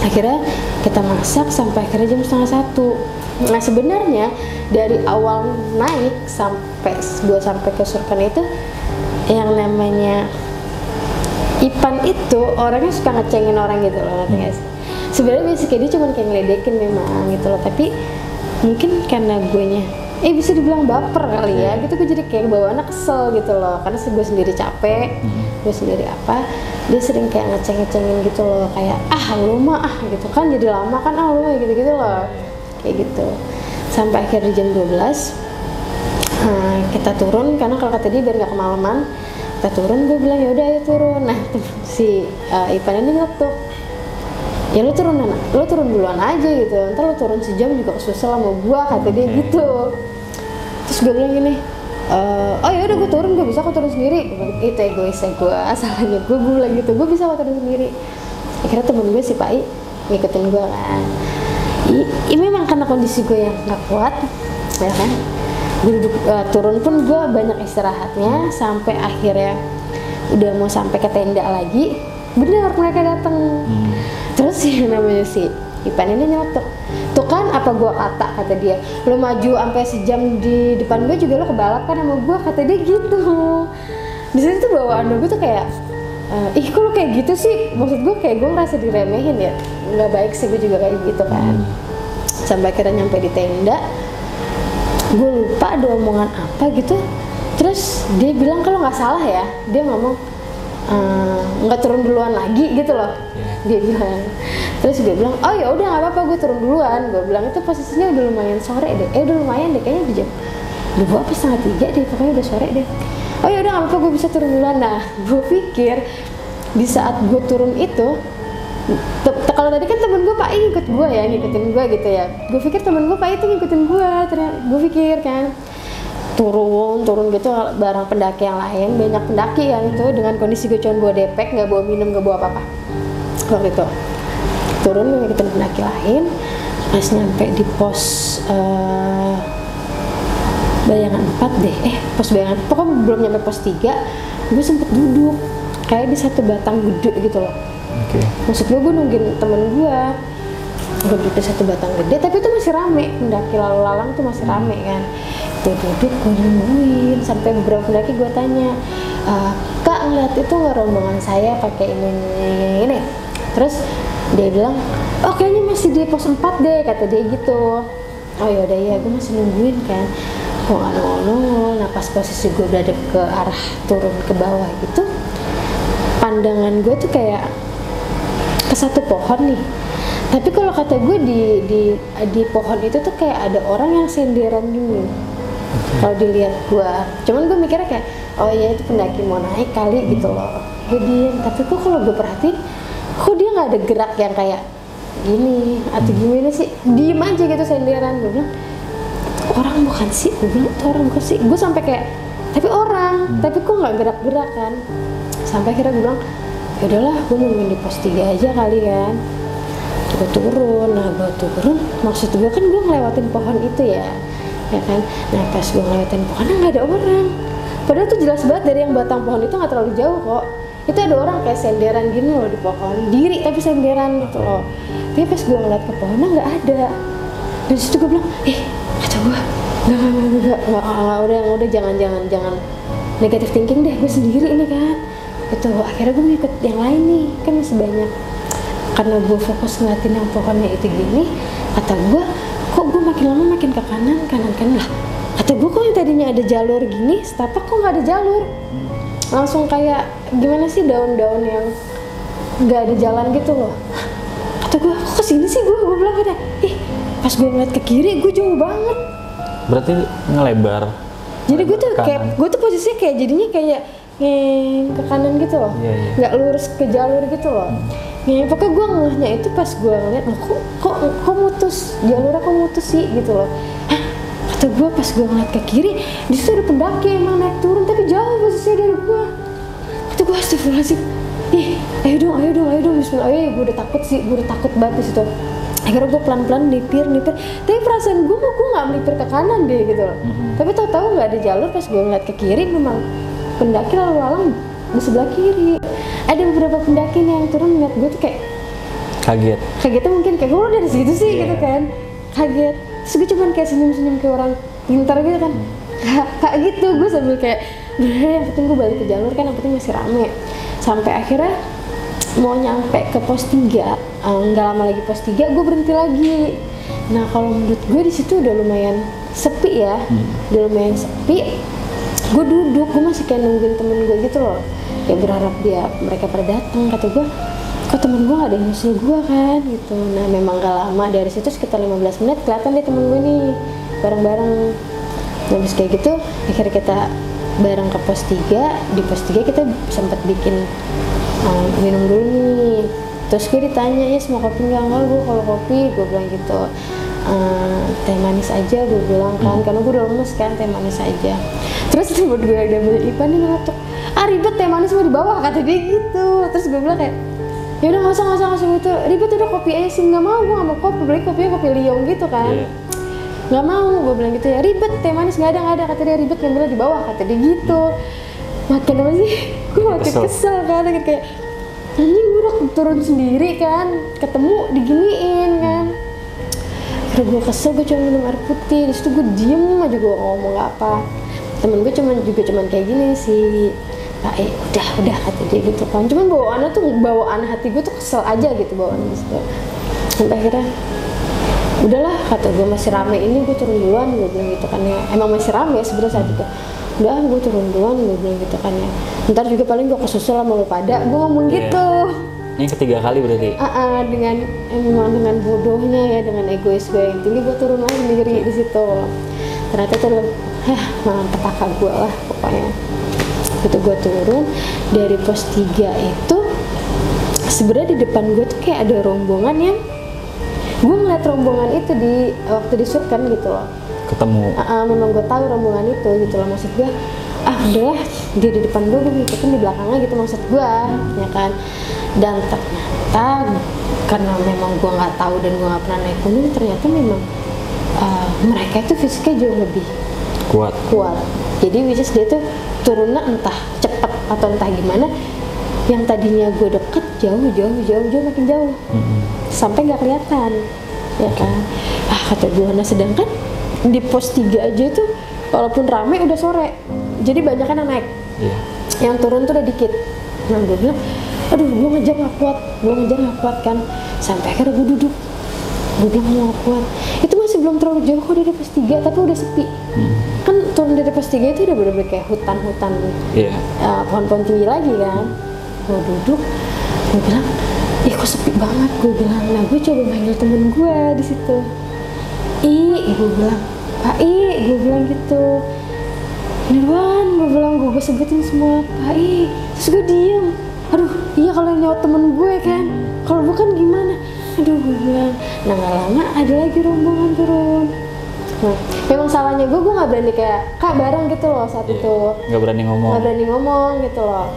Akhirnya kita masak sampai akhirnya jam setengah 1. Nah sebenarnya dari awal naik sampai gue sampai ke Surken itu, yang namanya Ipan itu orangnya suka ngecengin orang gitu loh, ngerti gak sih? Sebenarnya basicnya dia cuma kayak ngeledekin memang gitu loh, tapi mungkin karena guenya bisa dibilang baper kali ya, gitu gue jadi kayak bawaannya kesel gitu loh, karena gue sendiri capek, gue sendiri apa, dia sering kayak ngecengin gitu loh, kayak lu mah gitu kan, jadi lama kan lu mah gitu loh, kayak gitu. Sampai akhirnya jam 12 kita turun, karena kalau kata dia biar nggak kemalaman, kita turun. Gue bilang yaudah ayo turun. Nah si Ipan ini ngetuk, ya lu turun anak, lu turun duluan aja gitu, ntar lu turun sejam juga kesusul sama gue, kata dia gitu. Terus gue bilang gini, oh ya udah gue turun, gue bisa kok turun sendiri. Itu egoisnya gue, asalnya gue bilang gitu, gue bisa kok turun sendiri. Akhirnya temen gue si Pak I ngikutin gue kan. Ini memang karena kondisi gue yang nggak kuat, ya kan. Turun pun gue banyak istirahatnya, sampai akhirnya udah mau sampai ke tenda lagi, bener mereka datang. Terus yang namanya si Ipan ini nyelotok, tuh kan apa gue kata dia, lo maju sampai sejam di depan gue juga lo kebalap kan sama gue, kata dia gitu. Di sini tuh bawaan gue tuh kayak kok lo kayak gitu sih, maksud gue kayak gue ngerasa diremehin ya, nggak baik sih gue juga kayak gitu kan. Sampai akhirnya nyampe di tenda, gue lupa ada omongan apa gitu. Terus dia bilang kalau nggak salah ya, dia ngomong nggak turun duluan lagi gitu loh, dia bilang. Terus gue bilang oh ya udah nggak apa-apa, gue turun duluan. Gue bilang itu posisinya udah lumayan sore deh, udah lumayan deh, kayaknya di jam 2 apa setengah 3 deh, pokoknya udah sore deh. Oh ya udah nggak apa-apa, gue bisa turun duluan. Nah gue pikir di saat gue turun itu, kalau tadi kan temen gue Pak I ngikutin gue gitu ya, gue pikir temen gue Pak I itu ngikutin gue, ternyata gue pikir kan turun gitu bareng pendaki yang lain, banyak pendaki yang itu dengan kondisi gue cuma bawa depek, nggak bawa minum, nggak bawa apa-apa. Waktu itu turun ngikutin pendaki lain, pas nyampe di pos Bayangan 4 deh, pos Bayangan, pokoknya belum nyampe pos 3, gue sempet duduk kayak di satu batang gede gitu loh. Maksud gue nungguin temen gue duduk di satu batang gede, tapi itu masih rame, pendaki lalu lalang tuh masih rame kan. Gue duduk, gue nungguin sampai beberapa pendaki gue tanya, kak ngeliat itu nggak rombongan saya pakai ini. Terus dia bilang, oh kayaknya masih di pos 4 deh, kata dia gitu. Oh yaudah ya, gue masih nungguin kan, kok nggak nongol. Nah pas posisi gue berada ke arah turun ke bawah gitu, pandangan gue tuh kayak ke satu pohon nih. Tapi kalau kata gue di pohon itu tuh kayak ada orang yang senderan gini. Kalau dilihat gue, cuman gue mikirnya kayak oh ya itu pendaki mau naik kali gitu loh. Gue diem, tapi kok kalau gue perhatiin, kok dia nggak ada gerak yang kayak gini atau gimana sih, diem aja gitu senderan. Gue bilang orang bukan sih, gue bilang itu orang bukan sih. Gue sampai kayak tapi orang, tapi kok nggak gerak-gerak kan. Sampai akhirnya gue bilang yaudahlah, gue nungguin di pos 3 aja kali kan. Gue turun, nah gue turun, maksud gue kan gue ngelewatin pohon itu ya. ya kan. Nah pas gue ngeliatin pohonnya nggak ada orang, padahal tuh jelas banget dari yang batang pohon itu nggak terlalu jauh kok. Itu ada orang kayak senderan gini loh di pohon, diri tapi senderan gitu loh. Tapi pas gue ngeliat ke pohonnya nggak ada. Dari situ gue bilang, kata gue, nggak, udah jangan negatif thinking deh, gue sendiri ini kan. Itu akhirnya gue ngikut yang lain nih, kan masih banyak. Karena gue fokus ngeliatin yang pohonnya itu gini, kata gue, kok gue makin lama makin ke kanan lah. Kata gue kok yang tadinya ada jalur gini, setapak kok nggak ada jalur. Langsung kayak gimana sih daun-daun yang nggak ada jalan gitu loh. Kata gue, kok kesini sih gue bilang ada. Pas gue ngeliat ke kiri, gue jauh banget. Berarti ngelebar. Jadi gue tuh kayak, gue tuh posisinya kayak jadinya kayak ke kanan gitu loh, nggak lurus ke jalur gitu loh. Pokoknya gue ngehnya itu pas gue ngeliat, kok mutus jalurnya, kok mutus sih gitu loh. Kata gue pas gue ngeliat ke kiri, di situ ada pendaki emang naik turun tapi jauh posisinya dari gue. Kata gue astagfirullahaladzim, ayo dong, bismillah. Gue udah takut banget di situ. Akhirnya gue pelan-pelan melipir, tapi perasaan gue nggak melipir ke kanan deh gitu loh. Tapi tahu-tahu nggak ada jalur. Pas gue ngeliat ke kiri, memang pendaki lalu lalang di sebelah kiri. Ada beberapa pendaki nih yang turun ngeliat gue tuh kayak kagetnya mungkin kayak gue dari situ sih gitu kan, kaget. Terus gue cuman kayak senyum kayak orang pintar gitu kan, kayak gitu. Gue sambil kayak yang penting gue balik ke jalur kan, yang penting masih rame. Sampai akhirnya mau nyampe ke pos 3, nggak lama lagi pos 3 gue berhenti lagi. Nah kalau menurut gue di situ udah lumayan sepi ya, udah lumayan sepi. Gue duduk, gue masih kayak nungguin temen gue gitu loh, kayak berharap mereka pada datang. Kata gue, kok temen gue gak ada yang nyusul gue kan gitu. Nah memang gak lama dari situ, sekitar 15 menit kelihatan deh temen gue nih bareng-bareng. Nah habis kayak gitu akhirnya kita bareng ke pos 3. Di pos 3 kita sempat bikin minum dulu nih. Terus gue ditanya, mau kopi nggak? Enggak, gue kalau kopi, gue bilang gitu, teh manis aja, gue bilang kan, karena gue udah lemes kan, teh manis aja. Terus temen gue ada Ipan nih ngelatok, ribet teh manis mau di bawah, kata dia gitu. Terus gue bilang kayak, ya udah nggak usah gitu, ribet udah kopi aja sih. Nggak mau, gue nggak mau kopi, beli kopinya kopi liong gitu kan. Nggak mau, gue bilang gitu ya, ribet teh manis nggak ada, kata dia, ribet ngambilnya di bawah, kata dia gitu. Makin apa sih, gue makin kesel kan, kayak anjing gue udah turun sendiri kan, ketemu diginiin kan. Akhirnya gue kesel, gue cuma minum air putih. Disitu gue diem aja, gue ngomong apa. Temen gue cuman kayak gini sih, Pak udah kata dia gitu kan. Cuman bawaan hati gue tuh kesel aja gitu bawaan gitu. Sampai akhirnya udahlah, kata gue masih rame ini, gue turun duluan, gue bilang gitu kan ya. Emang masih rame ya sebenarnya saat itu. Udah, gue turun duluan, gue bilang gitu kan ya. Ntar juga paling gue kesusul sama lu pada, gue ngomong gitu. Ini ketiga kali berarti? Dengan bodohnya ya, dengan egois gue yang tinggi, gue turun aja sendiri di situ. Ternyata itu petaka gue lah pokoknya. Itu gue turun dari pos 3 itu, sebenarnya di depan gue tuh kayak ada rombongan yang gue ngeliat rombongan itu waktu di shoot kan gitu loh. Ketemu? Memang gue tahu rombongan itu gitu loh, maksud gue udahlah dia di depan gue ngikutin di belakangnya gitu maksud gue ya kan. Dan ternyata karena memang gue nggak tahu dan gue nggak pernah naik gunung, ternyata memang mereka itu fisiknya jauh lebih kuat. Jadi which is dia tuh turunnya entah cepet atau entah gimana, yang tadinya gue deket jauh makin jauh sampai nggak kelihatan ya kan. Kata gue, nah sedangkan di pos 3 aja itu walaupun rame udah sore, jadi banyak kan yang naik, yang turun tuh udah dikit. Nah gue bilang, aduh gue ngejar nggak kuat kan. Sampai akhirnya gue duduk, gue bilang nggak kuat. Itu masih belum terlalu jauh kok dari pos 3, tapi udah sepi. Kan turun dari pos 3 itu udah bener-bener kayak hutan-hutan, pohon-pohon tinggi lagi kan. Gue duduk, gue bilang, kok sepi banget, gue bilang. Nah gue coba manggil temen gue di situ. Gue bilang, Pak gue bilang gitu. Nirwan, gue bilang, gue sebutin semua Pak Terus gue diem. Aduh, iya kalau yang nyawa temen gue kan, kalau bukan gimana? Aduh, gue bilang. Nah gak lama ada lagi rombongan turun. Nah, memang salahnya gue nggak berani kayak Kak bareng gitu loh saat itu. Nggak berani ngomong gitu loh.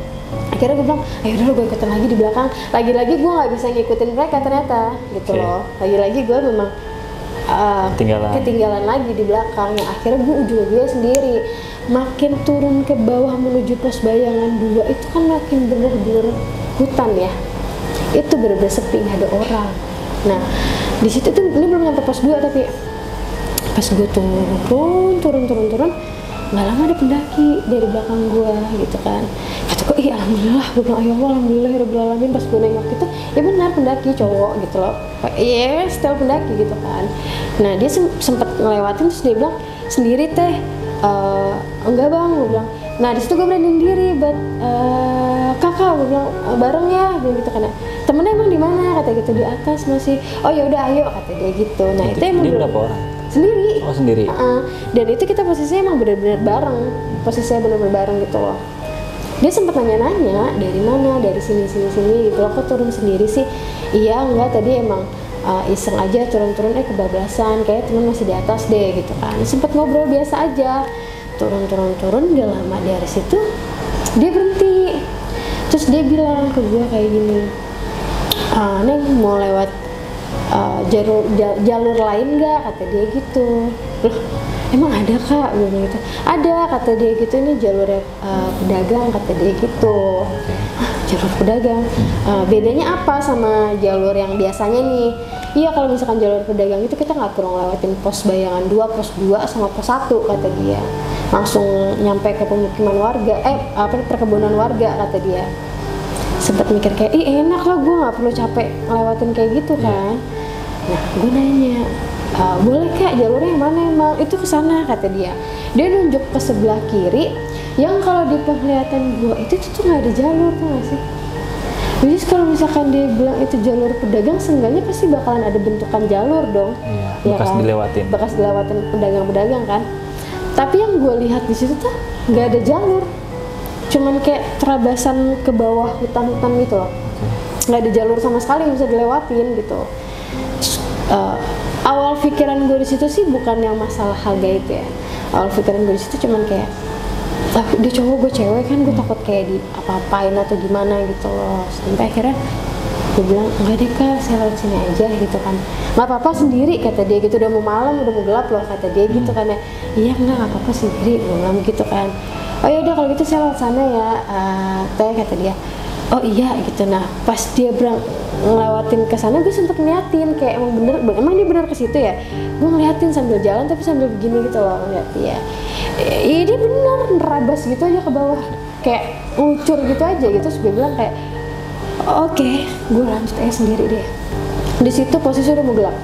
Akhirnya gue bilang, ayo udah gue ikutin lagi di belakang. Lagi-lagi gue nggak bisa ngikutin mereka ternyata gitu loh. Lagi-lagi gue memang ketinggalan lagi di belakang. Yang akhirnya gue ujung-ujungnya sendiri. Makin turun ke bawah menuju pos bayangan 2 itu kan makin bener-bener hutan ya. Itu bener-bener sepi, nggak ada orang. Nah di situ tuh ini belum nyampe pos 2, tapi pas gue turun nggak lama ada pendaki dari belakang gue gitu kan. Kata gue, ih alhamdulillah, gue bilang, ya Allah, alhamdulillah rabbil alamin. Pas gue nengok gitu, ya benar pendaki cowok gitu loh, iya style pendaki gitu kan. Nah dia sempet ngelewatin, terus dia bilang, sendiri teh? Enggak bang, gue bilang. Nah di situ gue beraniin diri, kakak, gue bilang, bareng ya, gue gitu kan. Temennya emang di mana? Kata gitu, di atas masih. Oh ya udah ayo, kata dia gitu. Nah itu emang dia berapa orang? Sendiri. Oh sendiri. Dan itu kita posisinya emang benar-benar bareng, posisinya benar-benar bareng gitu loh. Dia sempat nanya-nanya dari mana, dari sini gitu. Aku turun sendiri sih. Iya enggak, tadi emang iseng aja turun-turun kebablasan, kayak teman masih di atas deh gitu kan. Sempet ngobrol biasa aja. Turun gak lama dari situ dia berhenti. Terus dia bilang ke gue kayak gini, Neng mau lewat jalur lain nggak, kata dia gitu. Loh emang ada kak, gue bilang gitu. Ada, kata dia gitu, ini jalurnya pedagang, kata dia gitu. Jalur pedagang, bedanya apa sama jalur yang biasanya nih? Iya kalau misalkan jalur pedagang itu kita nggak perlu lewatin pos bayangan 2, pos 2 sama pos 1, kata dia. Langsung nyampe ke pemukiman warga, perkebunan warga, kata dia. Sempat mikir kayak, ih enak lah, gue nggak perlu capek ngelewatin kayak gitu kan. Nah gue nanya, boleh kak, jalurnya yang mana emang? Itu kesana, kata dia. Dia nunjuk ke sebelah kiri, yang kalau di penglihatan gue itu tuh nggak ada jalur, tuh nggak sih? Jadi kalau misalkan dia bilang itu jalur pedagang, seenggaknya pasti bakalan ada bentukan jalur dong. Iya, bekas kan? dilewatin. Bekas dilewatin pedagang-pedagang kan. Tapi yang gue lihat di situ tuh nggak ada jalur, cuman kayak terabasan ke bawah hutan-hutan gitu loh. Nggak ada jalur sama sekali yang bisa dilewatin gitu. Awal pikiran gue di situ sih bukan yang masalah harga itu ya. Awal pikiran gue di situ cuman kayak, dia cowok gue cewek kan, gue takut kayak di apa-apain atau gimana gitu loh. Sampai akhirnya gue bilang, enggak deh kak, saya lewat sini aja gitu kan. Nggak apa-apa sendiri, kata dia gitu. Udah mau malam, udah mau gelap loh, kata dia gitu kan ya. Iya nggak apa-apa sendiri, gue bilang gitu kan. Oh yaudah kalau gitu saya lewat sana ya, teh, kata dia. Oh iya gitu. Nah pas dia ngelewatin ke sana, gue sempet ngeliatin kayak emang dia bener ke situ ya. Gue ngeliatin sambil jalan tapi sambil begini gitu loh, ngeliat dia. Iya dia bener nerabas gitu aja ke bawah, kayak ngucur gitu aja gitu. Terus gue bilang kayak, oke, gue lanjut aja sendiri deh. Di situ posisi udah mau gelap.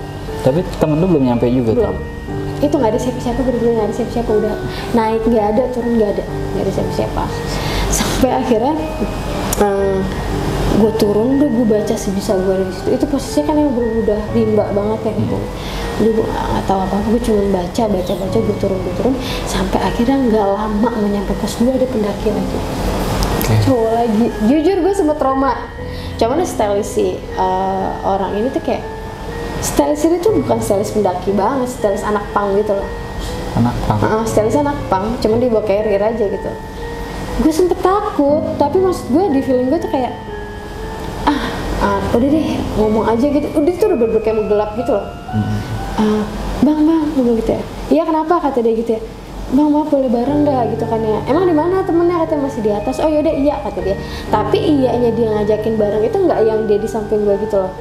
Tapi temen lu belum nyampe juga? Belum. Itu nggak ada siapa-siapa, bener-bener nggak ada siapa-siapa. Udah naik nggak ada, turun nggak ada siapa-siapa. Sampai akhirnya gue turun, udah gue baca sebisa gue di situ. Itu posisinya kan yang udah rimba banget ya gitu. Udah gue nggak tahu apa-apa, gue cuma baca, gue turun. Sampai akhirnya nggak lama mau nyampe pos 2 ada pendaki lagi. Cowok lagi. Jujur gue sempet trauma. Cuman stylist si orang ini tuh kayak, stylist ini tuh bukan stylist pendaki banget, stylist anak pang gitu loh. Anak pang? Stylist anak pang, cuman dia bawa carrier aja gitu. Gue sempet takut, tapi maksud gue di feeling gue tuh kayak, udah deh ngomong aja gitu. Udah tuh udah bener-bener kayak mau gelap gitu loh. Bang, ngomong gitu ya. Iya kenapa, kata dia gitu ya. Bang maaf boleh bareng gak gitu kan ya. Emang di mana temennya, katanya masih di atas. Oh yaudah iya, kata dia. Tapi iyanya dia ngajakin bareng itu nggak yang dia di samping gue gitu loh.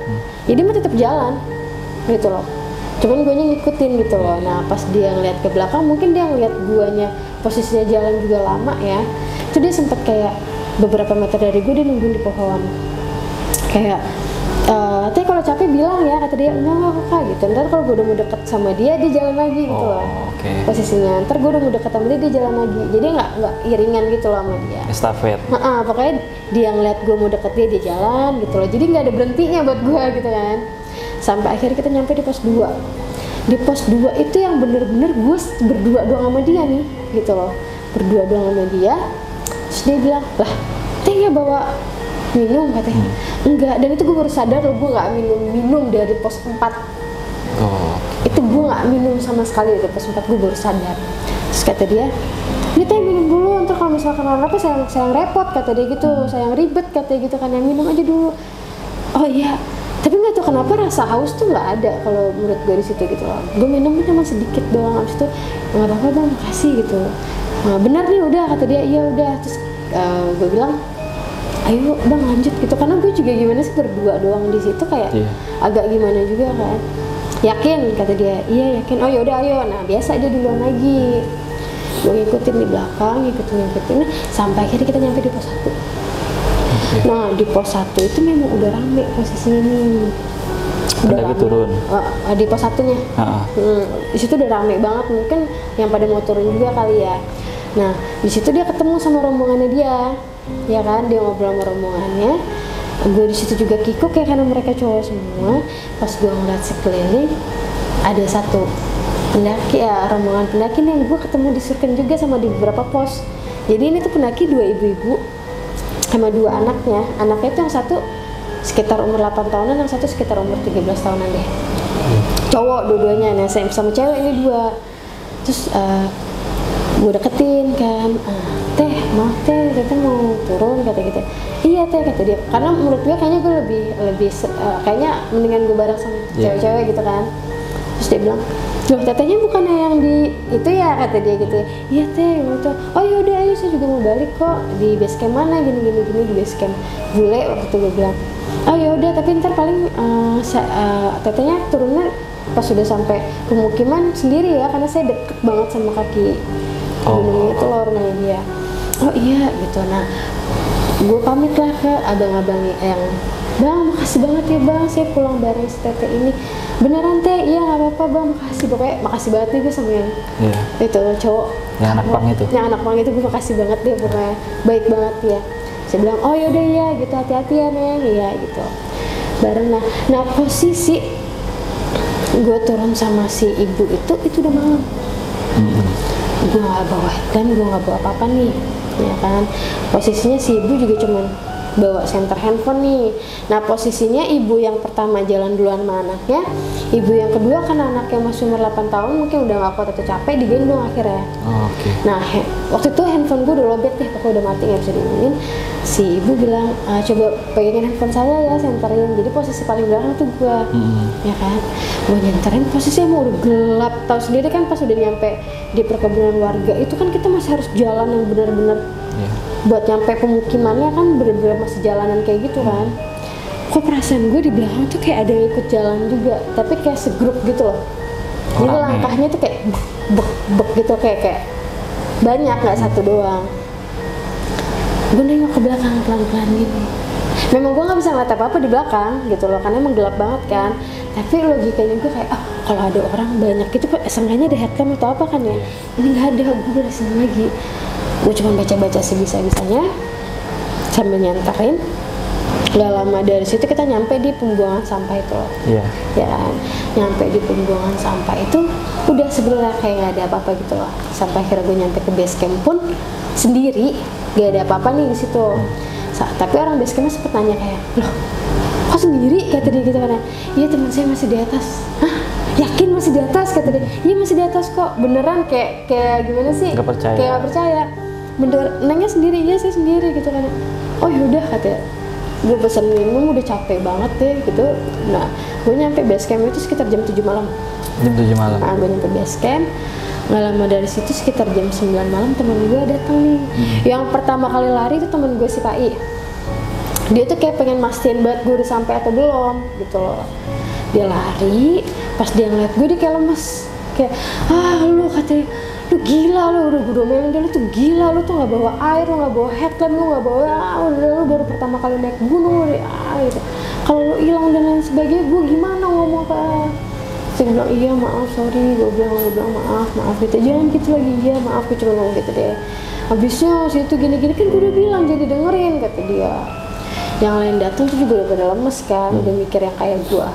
Jadi mah tetap jalan gitu loh. Cuman gue ngikutin gitu loh. Nah pas dia ngeliat ke belakang, mungkin dia ngeliat guanya posisinya jalan juga lama ya. Itu dia sempet kayak beberapa meter dari gue, dia nungguin di pohon. Kayak, teh kalau capek bilang ya, kata dia. Enggak kak gitu. Ntar kalau gue udah mau deket sama dia jalan lagi gitu loh. Posisinya. Ntar gue udah mau deket sama dia jalan lagi. Jadi nggak iringan gitu loh sama dia. Estafet. Pokoknya dia ngeliat gue mau deket dia jalan gitu loh. Jadi nggak ada berhentinya buat gue gitu kan. Sampai akhirnya kita nyampe di pos 2. Di pos 2 itu yang bener-bener gue berdua doang sama dia nih gitu loh. Berdua doang sama dia. Terus dia bilang, lah teh nggak bawa minum, katanya. Enggak, dan itu gue baru sadar loh, gue nggak minum dari pos 4. Itu gue nggak minum sama sekali dari pos 4, gue baru sadar. Terus kata dia, ini teh minum dulu, ntar kalau misalkan apa saya yang repot, kata dia gitu. Saya yang ribet, kata dia gitu kan, yang minum aja dulu. Oh iya, Tapi nggak tahu kenapa rasa haus tuh nggak ada kalau menurut gue di situ gitu loh. Gue minum cuma sedikit doang, habis itu nggak apa-apa bang, makasih gitu. Nah, benar nih udah, kata dia iya udah. Terus gue bilang ayo bang lanjut gitu, karena gue juga gimana sih berdua doang di situ kayak agak gimana juga kan. Yakin, kata dia, iya yakin. Oh yaudah ayo. Nah biasa dia duluan lagi, gue ngikutin di belakang, ngikutin sampai akhirnya kita nyampe di pos 1. Nah di pos 1 itu memang udah rame posisinya nih. Udah lagi rame. turun. Di pos 1-nya. Di situ udah rame banget, mungkin yang pada mau turun juga kali ya. Nah di situ dia ketemu sama rombongannya dia, ya kan, dia ngobrol sama rombongannya. Gue di situ juga kikuk ya karena mereka cowok semua. Pas gue ngeliat sekeliling ada satu pendaki ya, rombongan pendaki yang gue ketemu di Surken juga sama di beberapa pos. Jadi ini tuh pendaki 2 ibu-ibu sama 2 anaknya. Anaknya tuh yang satu sekitar umur 8 tahunan, yang satu sekitar umur 13 tahunan deh. Cowok dua-duanya, nah sama cewek ini 2. Terus gue deketin kan, teh maaf teh, teteh mau turun, kata gitu. Iya teh, kata dia, karena menurut gue kayaknya gue lebih kayaknya mendingan gue bareng sama cewek-cewek gitu kan. Terus dia bilang, loh tetehnya bukannya yang di itu ya, kata dia gitu. Iya teh gitu. Oh yaudah ayo, saya juga mau balik kok, di base camp mana, gini di base camp bule. Waktu itu gue bilang, oh yaudah tapi ntar paling tetehnya turunnya pas sudah sampai pemukiman sendiri ya, karena saya deket banget sama kaki gunung itu loh rumahnya dia. Oh iya gitu. Nah gue pamit lah ke abang-abangnya yang, bang makasih banget ya bang, saya pulang bareng si teteh ini. Beneran teh? Iya nggak apa-apa bang, makasih. Pokoknya makasih banget nih gue sama yang itu cowok yang anak pang itu. Yang anak pang itu gue makasih banget deh, pokoknya baik banget ya. Saya bilang oh yaudah ya gitu, hati-hati ya neng, iya gitu bareng. Nah posisi gue turun sama si ibu itu udah malam. Gue nggak bawa headlamp, gue nggak bawa apa-apa nih, ya kan. Posisinya si ibu juga cuman bawa senter handphone nih. Nah posisinya ibu yang pertama jalan duluan sama anaknya, ibu yang kedua kan anaknya masih umur 8 tahun, mungkin udah nggak kuat atau capek, digendong akhirnya. Nah waktu itu handphone gue udah lobet deh, pokoknya udah mati nggak bisa dihubungin. Si ibu bilang coba pegangin handphone saya ya, senterin. Jadi posisi paling belakang tuh gue, ya kan. Gue nyenterin, posisinya mau udah gelap. Tahu sendiri kan pas udah nyampe di perkebunan warga itu kan kita masih harus jalan yang benar-benar buat nyampe pemukimannya kan bener-bener masih jalanan kayak gitu kan. Kok perasaan gue di belakang tuh kayak ada yang ikut jalan juga, tapi kayak segrup gitu loh. Jadi langkahnya tuh kayak bek gitu, kayak banyak, nggak satu doang. Gue nengok ke belakang pelan-pelan gitu. Memang gue nggak bisa ngeliat apa-apa di belakang gitu loh, karena emang gelap banget kan. Tapi logikanya gue kayak kalau ada orang banyak gitu, seenggaknya ada headlamp atau apa kan ya. Ini nggak ada, gue berhasil lagi. Gue cuma baca-baca sebisa-bisanya sambil nyanterin. Gak lama dari situ kita nyampe di pembuangan sampah itu loh. Ya kan, nyampe di pembuangan sampah itu udah sebenarnya kayak gak ada apa-apa gitu loh. Sampai akhirnya gue nyampe ke base camp pun sendiri, gak ada apa-apa nih di situ. Tapi orang base campnya sempet nanya kayak, loh kok sendiri, kata dia gitu kan. Iya teman saya masih di atas. Hah? Yakin masih di atas, kata dia. Iya masih di atas kok, beneran. Kayak gimana sih, gak percaya. Kayak gak percaya. Bener, nanya sendiri, iya saya sendiri gitu kan. Oh yaudah, katanya. Gue pesen minum, udah capek banget deh gitu. Nah gue nyampe base camp itu sekitar jam 7 malam. Jam 7 malam? Nah gue nyampe base camp, gak lama dari situ sekitar jam 9 malam teman gue datang nih. Yang pertama kali lari itu teman gue si Pai. Dia tuh kayak pengen mastiin banget gue udah sampai atau belum gitu loh. Dia lari, pas dia ngeliat gue dia kayak lemes, kayak lu katanya, lu gila lu, udah gue domelin dia, lu tuh gila, lu tuh nggak bawa air, lu nggak bawa headlamp, lu nggak bawa, lu baru pertama kali naik gunung lu gitu. Kalau lu hilang dan lain sebagainya, gue gimana ngomong ke? Saya bilang iya maaf, sorry, gue bilang maaf gitu, jangan gitu lagi, iya maaf, gue cuma ngomong gitu deh. Habisnya situ gini-gini kan gue udah bilang jadi dengerin, kata dia. Yang lain datang tuh juga udah pada lemes kan, udah mikir yang kayak gue.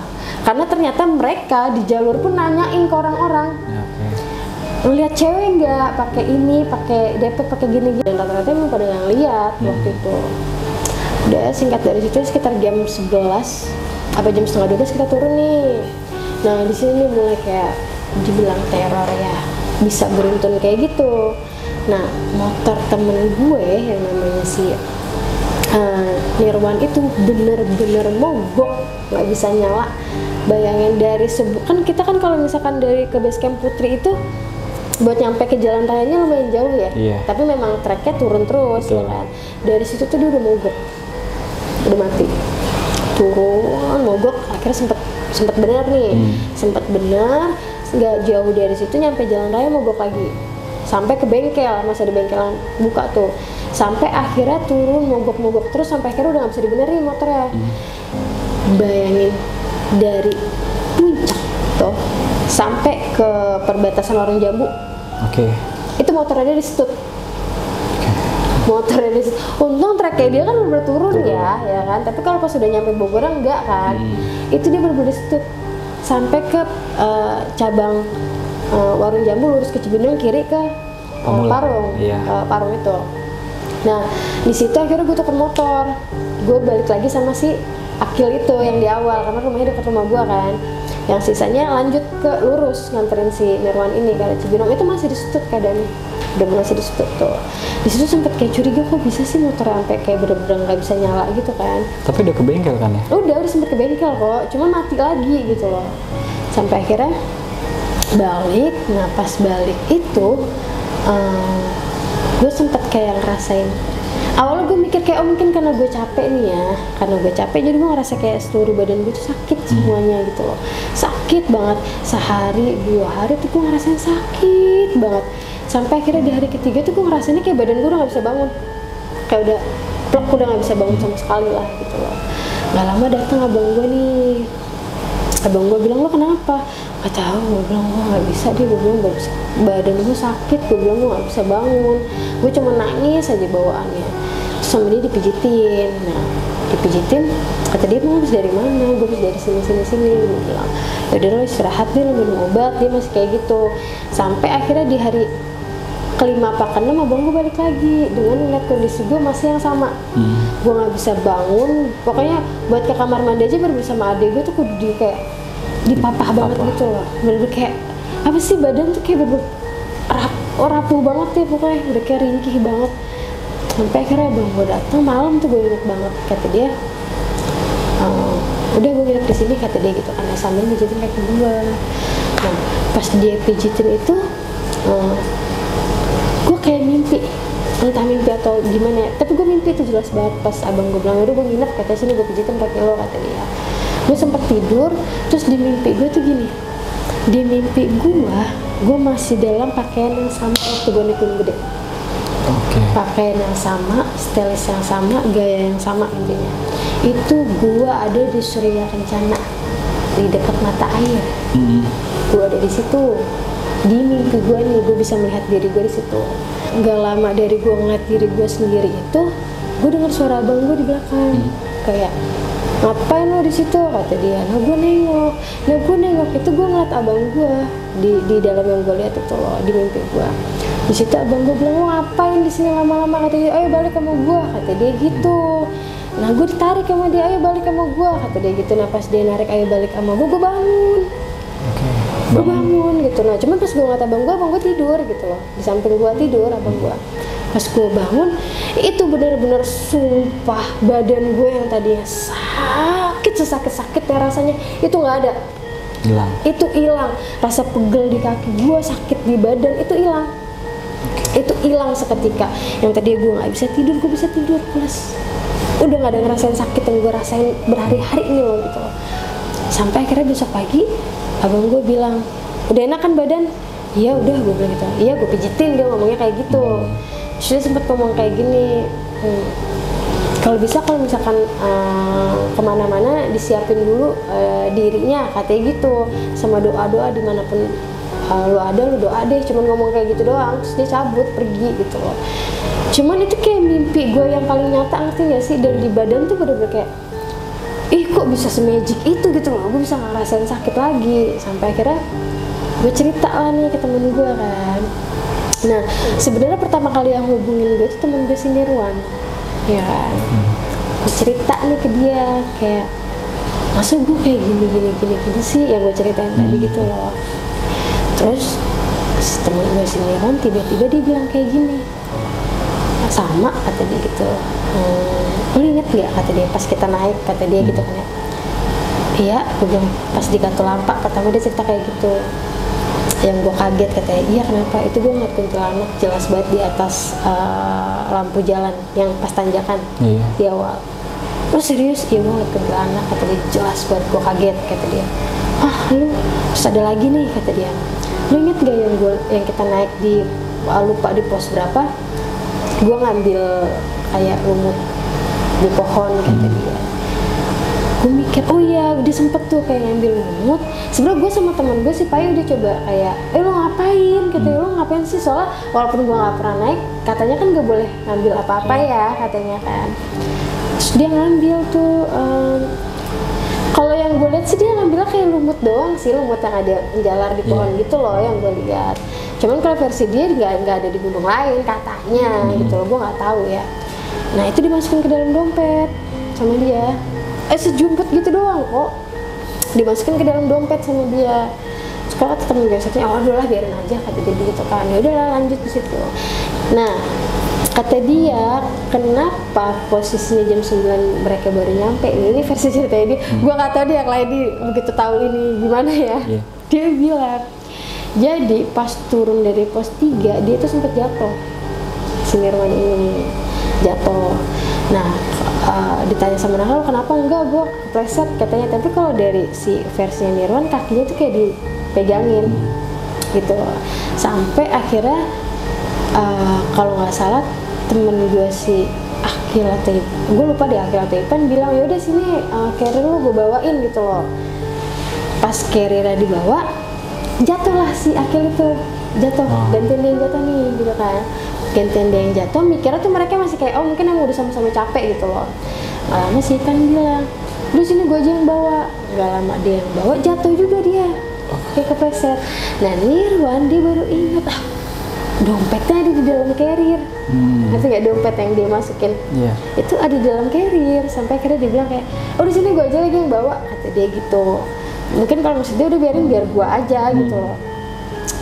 Karena ternyata mereka di jalur pun nanyain ke orang-orang, ngeliat cewek nggak pakai ini, pakai DP, pakai gini-gini. Dan rata-rata emang pada yang lihat waktu itu. Udah singkat dari situ sekitar jam 11 apa jam setengah 12 kita turun nih. Nah di sini mulai kayak dibilang teror ya, bisa beruntun kayak gitu. Nah motor temen gue yang namanya si Nirwan itu bener-bener mogok nggak bisa nyala. Bayangin dari kan kita kan kalau misalkan dari ke base camp Putri itu buat nyampe ke jalan rayanya lumayan jauh ya. Iya. Tapi memang treknya turun terus ya kan. Dari situ tuh dia udah mogok, udah mati. Turun mogok, akhirnya sempet benar nih, sempet benar. Nggak jauh dari situ nyampe jalan raya mogok lagi. Sampai ke bengkel, masih ada bengkelan buka tuh. Sampai akhirnya turun mogok terus sampai akhirnya udah nggak bisa dibenerin motornya. Bayangin dari puncak tuh sampai ke perbatasan Warung Jambu. Oke. Itu motornya di stut. Motornya di stut. Untung treknya dia kan bener turun ya kan. Tapi kalau pas sudah nyampe Bogor enggak kan. Itu dia bener-bener di stut. Sampai ke cabang Warung Jambu lurus ke Cibinong kiri ke Parung. Parung itu. Nah, di situ akhirnya gue tuker motor. Gue balik lagi sama si Akil itu yang di awal karena rumahnya dekat rumah gue kan. Yang sisanya lanjut ke lurus nganterin si Nirwan ini karena Cibinong itu masih di stut keadaannya. Udah masih di stut tuh. Di situ sempet kayak curiga kok bisa sih motor sampai kayak bener-bener nggak bisa nyala gitu kan. Tapi udah ke bengkel kan ya? Udah sempet ke bengkel kok, cuma mati lagi gitu loh. Sampai akhirnya balik. Nah pas balik itu gue sempet kayak ngerasain, awalnya gue mikir kayak mungkin karena gue capek nih ya, karena gue capek jadi gue ngerasa kayak seluruh badan gue tuh sakit semuanya gitu loh, sakit banget. Sehari 2 hari tuh gue ngerasain sakit banget. Sampai akhirnya di hari ketiga tuh gue ngerasainnya kayak badan gue udah gak bisa bangun, kayak udah plek, udah gak bisa bangun sama sekali lah gitu loh. Gak lama datang abang gue nih. Abang gue bilang, lo kenapa? Gak tau, gue bilang gue gak bisa deh, gue bilang gak bisa, badan gue sakit, gue bilang gue gak bisa bangun, gue cuma nangis aja bawaannya. Terus sama dia dipijitin, nah dipijitin, kata dia mau habis dari mana? Gue habis dari sini, gue bilang yaudah lo istirahat deh, lo minum obat. Dia masih kayak gitu, sampai akhirnya di hari kelima apa keenam abang gue balik lagi dengan ngeliat kondisi gue masih yang sama. Gue nggak bisa bangun, pokoknya buat ke kamar mandi aja baru sama adek gue tuh kudu di kayak dipapah banget gitu loh, bener-bener kayak apa sih, badan tuh kayak bener-bener rapuh banget ya, pokoknya udah kayak ringkih banget. Sampai akhirnya abang gue datang malam tuh, gue inget banget, kata dia udah gue nginep di sini, kata dia gitu karena sambil pijitin kaki gue. Nah pas dia pijitin itu gue kayak mimpi, entah mimpi atau gimana ya, tapi gue mimpi itu jelas banget. Pas abang gue bilang udah gue nginep, katanya sini gue pijitin kaki lo, kata dia. Gue sempet tidur, terus di mimpi gue tuh gini, di mimpi gue masih dalam pakaian yang sama waktu gue naik Gunung Gede. Pakaian yang sama, stylish yang sama, gaya yang sama intinya. Itu gue ada di Surya Kencana, di dekat mata air. Gue ada di situ. Di mimpi gue nih, gue bisa melihat diri gue di situ. Gak lama dari gue ngeliat diri gue sendiri itu, gue dengar suara abang gue di belakang, kayak ngapain lo di situ, kata dia. Nah gue nengok itu gue ngeliat abang gue di dalam yang gue lihat itu loh, di mimpi gue. Di situ abang gue bilang, lo ngapain di sini lama-lama, kata dia. Ayo balik sama gue, kata dia gitu. Nah gue ditarik sama dia, ayo balik sama gue, kata dia gitu. Nah pas dia narik ayo balik sama gue bangun. Gue bangun gitu. Nah cuman pas gue ngeliat abang gue tidur gitu loh, di samping gue tidur abang gue. Pas gue bangun itu bener-bener sumpah, badan gue yang tadinya sakit sesakit-sakitnya rasanya itu nggak ada, hilang. Itu hilang. Rasa pegel di kaki gue, sakit di badan itu hilang. Itu hilang seketika. Yang tadi gue nggak bisa tidur, gue bisa tidur plus udah nggak ada ngerasain sakit yang gue rasain berhari-hari ini loh gitu loh. Sampai akhirnya besok pagi abang gue bilang, udah enak kan badan? Iya udah, gue bilang gitu. Iya gue pijitin, dia ngomongnya kayak gitu. Terus dia sempet ngomong kayak gini, kalau bisa kalau misalkan kemana-mana disiapin dulu dirinya, katanya gitu, sama doa-doa dimanapun lo ada, lo doa deh. Cuman ngomong kayak gitu doang, terus dia cabut pergi gitu loh. Cuman itu kayak mimpi gue yang paling nyata, ngerti gak sih? Dan di badan tuh bener-bener kayak, ih kok bisa se-magic itu gitu loh, gue bisa ngerasain sakit lagi. Sampai akhirnya gue cerita lah nih ke temen gue kan. Nah sebenarnya pertama kali yang hubungin gue itu temen gue si Nirwan, ya kan. Gue cerita nih ke dia kayak, masa gue kayak gini sih, yang gue ceritain tadi gitu loh. Terus temen gue si Nirwan tiba-tiba dia bilang kayak gini, sama kata dia gitu. Lo inget gak, kata dia, pas kita naik, kata dia gitu kan ya, Iya, gue bilang pas di Katulampa, kata gue dia cerita kayak gitu. Yang gue kaget katanya, iya kenapa? Itu gue ngeliat kuntilanak jelas banget di atas lampu jalan yang pas tanjakan di awal. Terus serius, iya gue ngeliat kuntilanak, kata dia jelas banget, gue kaget, kata dia. Ah lu, terus ada lagi nih, kata dia. Lu inget gak yang kita naik di, lupa di pos berapa? Gue ngambil kayak lumut di pohon, kata dia. Gue mikir, oh iya dia sempet tuh kayak ngambil lumut. Sebenernya gue sama temen gue si Payu udah coba kayak, lo ngapain? Katanya lo ngapain sih? Soalnya walaupun gue gak pernah naik, katanya kan gak boleh ngambil apa-apa ya, katanya kan. Terus dia ngambil tuh, kalau yang gue lihat sih dia ngambilnya kayak lumut doang sih, lumut yang ada jalar di pohon gitu loh yang gue lihat. Cuman kalau versi dia nggak ada di gunung lain katanya gitu loh, gue nggak tahu ya. Nah itu dimasukin ke dalam dompet sama dia. Sejumput gitu doang kok, dimasukin ke dalam dompet sama dia. Sekarang temen gue satunya, oh udahlah biarin aja, kata dia gitu kan. Ya udahlah lanjut di situ. Nah kata dia, kenapa posisinya jam 9 mereka baru nyampe? Ini versi ceritanya dia. Gue nggak tahu dia yang lain dia begitu tahu ini gimana ya. Dia bilang, jadi pas turun dari pos 3 dia tuh sempet jatuh. Si Nirwan ini jatuh. Nah ditanya sama Nahal, kenapa? Enggak, gue kepleset katanya. Tapi kalau dari si versinya Nirwan, kakinya tuh kayak dipegangin gitu. Sampai akhirnya kalau nggak salah temen gue si Akil Ataipan, gue lupa deh, Akil Ataipan bilang ya udah sini carrier lu gue bawain gitu loh. Pas carriernya dibawa, jatuhlah si Akil itu, jatuh, gantian dia yang jatuh nih gitu kan. Gantian dia yang jatuh, mikirnya tuh mereka masih kayak, oh mungkin emang udah sama-sama capek gitu loh. Gak lama si Ipan bilang, udah sini gue aja yang bawa. Gak lama dia yang bawa, jatuh juga dia, kayak kepleset. Nah Nirwan dia baru inget, dompetnya ada di dalam carrier. Ngerti gak, dompet yang dia masukin itu ada di dalam carrier. Sampai akhirnya dia bilang kayak, oh di sini gue aja lagi yang bawa, kata dia gitu. Mungkin kalau maksud dia udah biarin biar gue aja gitu loh,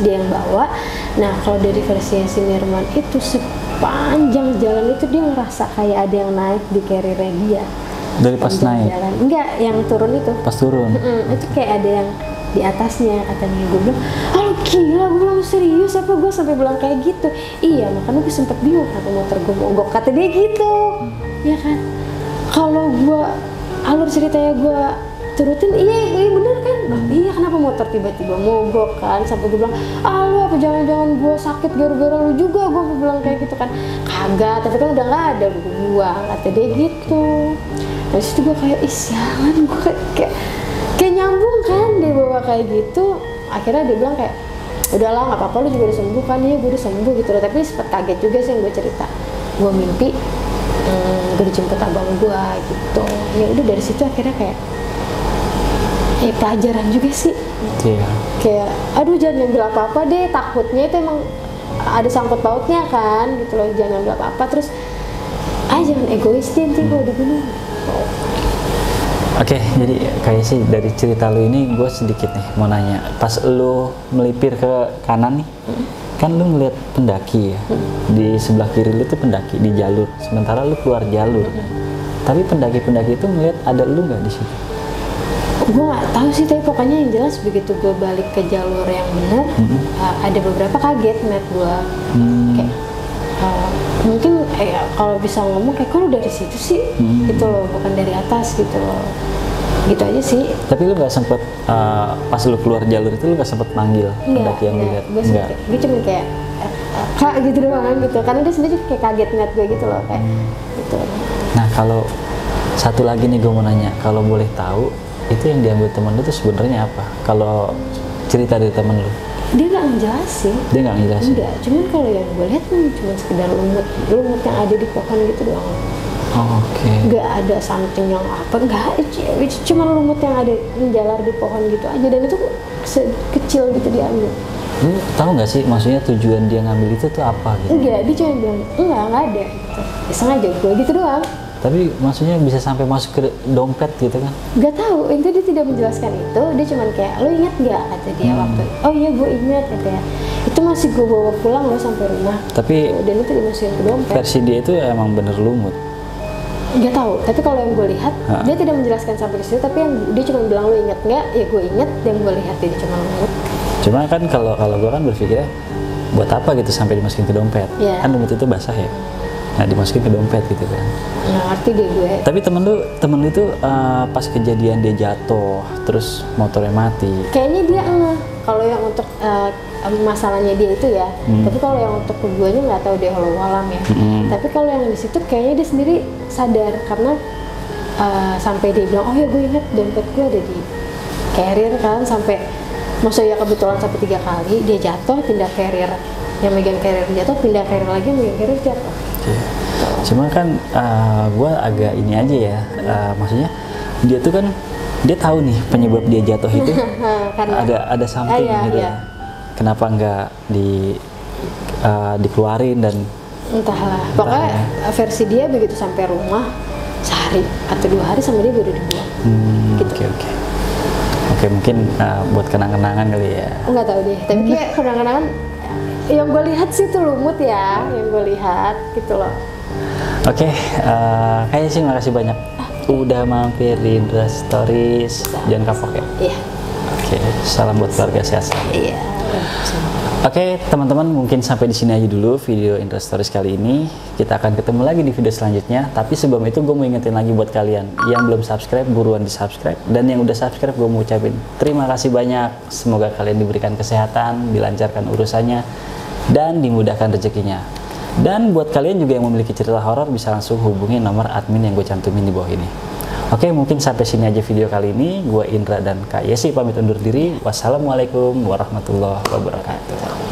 dia yang bawa. Nah kalau dari versi si Nirwan itu, sepanjang jalan itu dia ngerasa kayak ada yang naik di carrier dia. Dari pas naik? Jalan. Enggak, yang turun itu. Pas turun? Itu kayak ada yang di atasnya, katanya. Gue bilang, ah gila, gue bilang serius apa? Gue sampai bilang kayak gitu. Iya, makanya gue sempet bingung kenapa motor gue mogok, kata dia gitu. Ya kan, kalau gue alur ceritanya gue turutin, iya bener kan. Iya, kenapa motor tiba-tiba mogok kan? Sampai gue bilang, ah lu apa jangan-jangan gue sakit gara-gara lu juga? Gue bilang kayak gitu kan. Kagak, tapi kan udah gak ada, gue buang, kata dia gitu. Dari situ gue kayak, ih sialan, gue kayak nyambung kan dia bawa kayak gitu. Akhirnya dia bilang kayak, udahlah nggak apa-apa, lu juga udah sembuh kan? Iya gue udah sembuh gitu loh. Tapi sempet kaget juga sih yang gue cerita, gue mimpi gue dijemput abang gue gitu. Ya udah dari situ akhirnya kayak pelajaran juga sih. Kayak aduh jangan ngambil apa-apa deh, takutnya itu emang ada sangkut pautnya kan gitu loh. Jangan ngambil apa-apa, terus jangan egois deh nanti kalau di gunung. Oke, jadi kayak sih dari cerita lu ini gue sedikit nih mau nanya. Pas lu melipir ke kanan nih, kan lu ngeliat pendaki ya, di sebelah kiri lu tuh pendaki di jalur, sementara lu keluar jalur. Tapi pendaki-pendaki itu ngeliat ada lu nggak di situ? Gue nggak tahu sih, tapi pokoknya yang jelas begitu gue balik ke jalur yang benar, ada beberapa kaget ngeliat gue. Kayak mungkin kalau bisa ngomong kayak kok lu dari situ sih gitu loh, bukan dari atas gitu loh, gitu aja sih. Tapi lu nggak sempet pas lu keluar jalur itu lu nggak sempet manggil pendaki yang lihat? Gue cuma kayak kak gitu doang gitu, karena dia sendiri kayak kaget ngeliat gue gitu loh kayak gitu. Nah kalau satu lagi nih gue mau nanya, kalau boleh tahu itu yang diambil temen lu tuh sebenarnya apa? Kalau cerita dari temen lu? Dia nggak ngejelasin. Dia nggak ngejelasin? Enggak, cuman kalau yang gue lihat cuma sekedar lumut yang ada di pohon gitu doang. Oke. Nggak ada something yang apa, nggak, cuma lumut yang ada menjalar di pohon gitu aja, dan itu kecil gitu diambil. Lu tahu nggak sih maksudnya tujuan dia ngambil itu tuh apa gitu? Enggak, dia cuma bilang nggak ada gitu. Ya, sengaja gue gitu doang. Tapi maksudnya bisa sampai masuk ke dompet gitu kan? Gak tahu, itu dia tidak menjelaskan itu. Dia cuman kayak, lo ingat gak, kata dia waktu, oh iya gue ingat, kata dia. Itu masih gue bawa pulang lo sampai rumah. Tapi dan itu dimasukin ke dompet. versi dia itu emang bener lumut. Nggak tahu, tapi kalau yang gue lihat dia tidak menjelaskan sampai ke situ, tapi yang dia cuma bilang lu inget nggak? Ya gue inget, yang gue lihat dia cuma lumut. Cuma kan kalau gue kan berpikirnya buat apa gitu sampai dimasukin ke dompet? Kan lumut itu basah ya. Nah dimasukin ke dompet gitu kan. Nggak ngerti deh gue. Tapi temen lu itu pas kejadian dia jatuh terus motornya mati. Kayaknya dia kalau yang untuk masalahnya dia itu ya. Tapi kalau yang untuk keduanya nggak tahu dia walau alam ya. Tapi kalau yang di situ kayaknya dia sendiri sadar karena sampai dia bilang, oh ya gue inget dompet gue ada di carrier kan, sampai maksudnya kebetulan sampai 3 kali dia jatuh pindah carrier, yang megang carrier jatuh pindah carrier lagi, yang megang carrier jatuh. Cuma kan gue agak ini aja ya, maksudnya dia tuh kan dia tahu nih penyebab dia jatuh itu ada something gitu. Kenapa nggak dikeluarin dan entahlah. Pokoknya versi dia begitu sampai rumah sehari atau 2 hari sama dia baru dibuang. Gitu. Oke, mungkin buat kenang-kenangan kali ya. Nggak tahu deh. Tapi kayak kenang-kenangan yang gue lihat sih itu lumut ya, yang gue lihat gitu loh. Oke, kayaknya sih makasih banyak udah mampir di Indra Stories. Jangan kapok ya. Iya. Oke, salam buat keluarga sehat. Iya. Oke, teman-teman, mungkin sampai di sini aja dulu video Indra Stories kali ini. Kita akan ketemu lagi di video selanjutnya. Tapi sebelum itu gue mau ingetin lagi buat kalian yang belum subscribe, buruan di subscribe. Dan yang udah subscribe, gue mau ucapin terima kasih banyak. Semoga kalian diberikan kesehatan, dilancarkan urusannya, dan dimudahkan rezekinya. Dan buat kalian juga yang memiliki cerita horor bisa langsung hubungi nomor admin yang gue cantumin di bawah ini. Oke, mungkin sampai sini aja video kali ini. Gue Indra dan Kak Yesi pamit undur diri. Wassalamualaikum warahmatullahi wabarakatuh.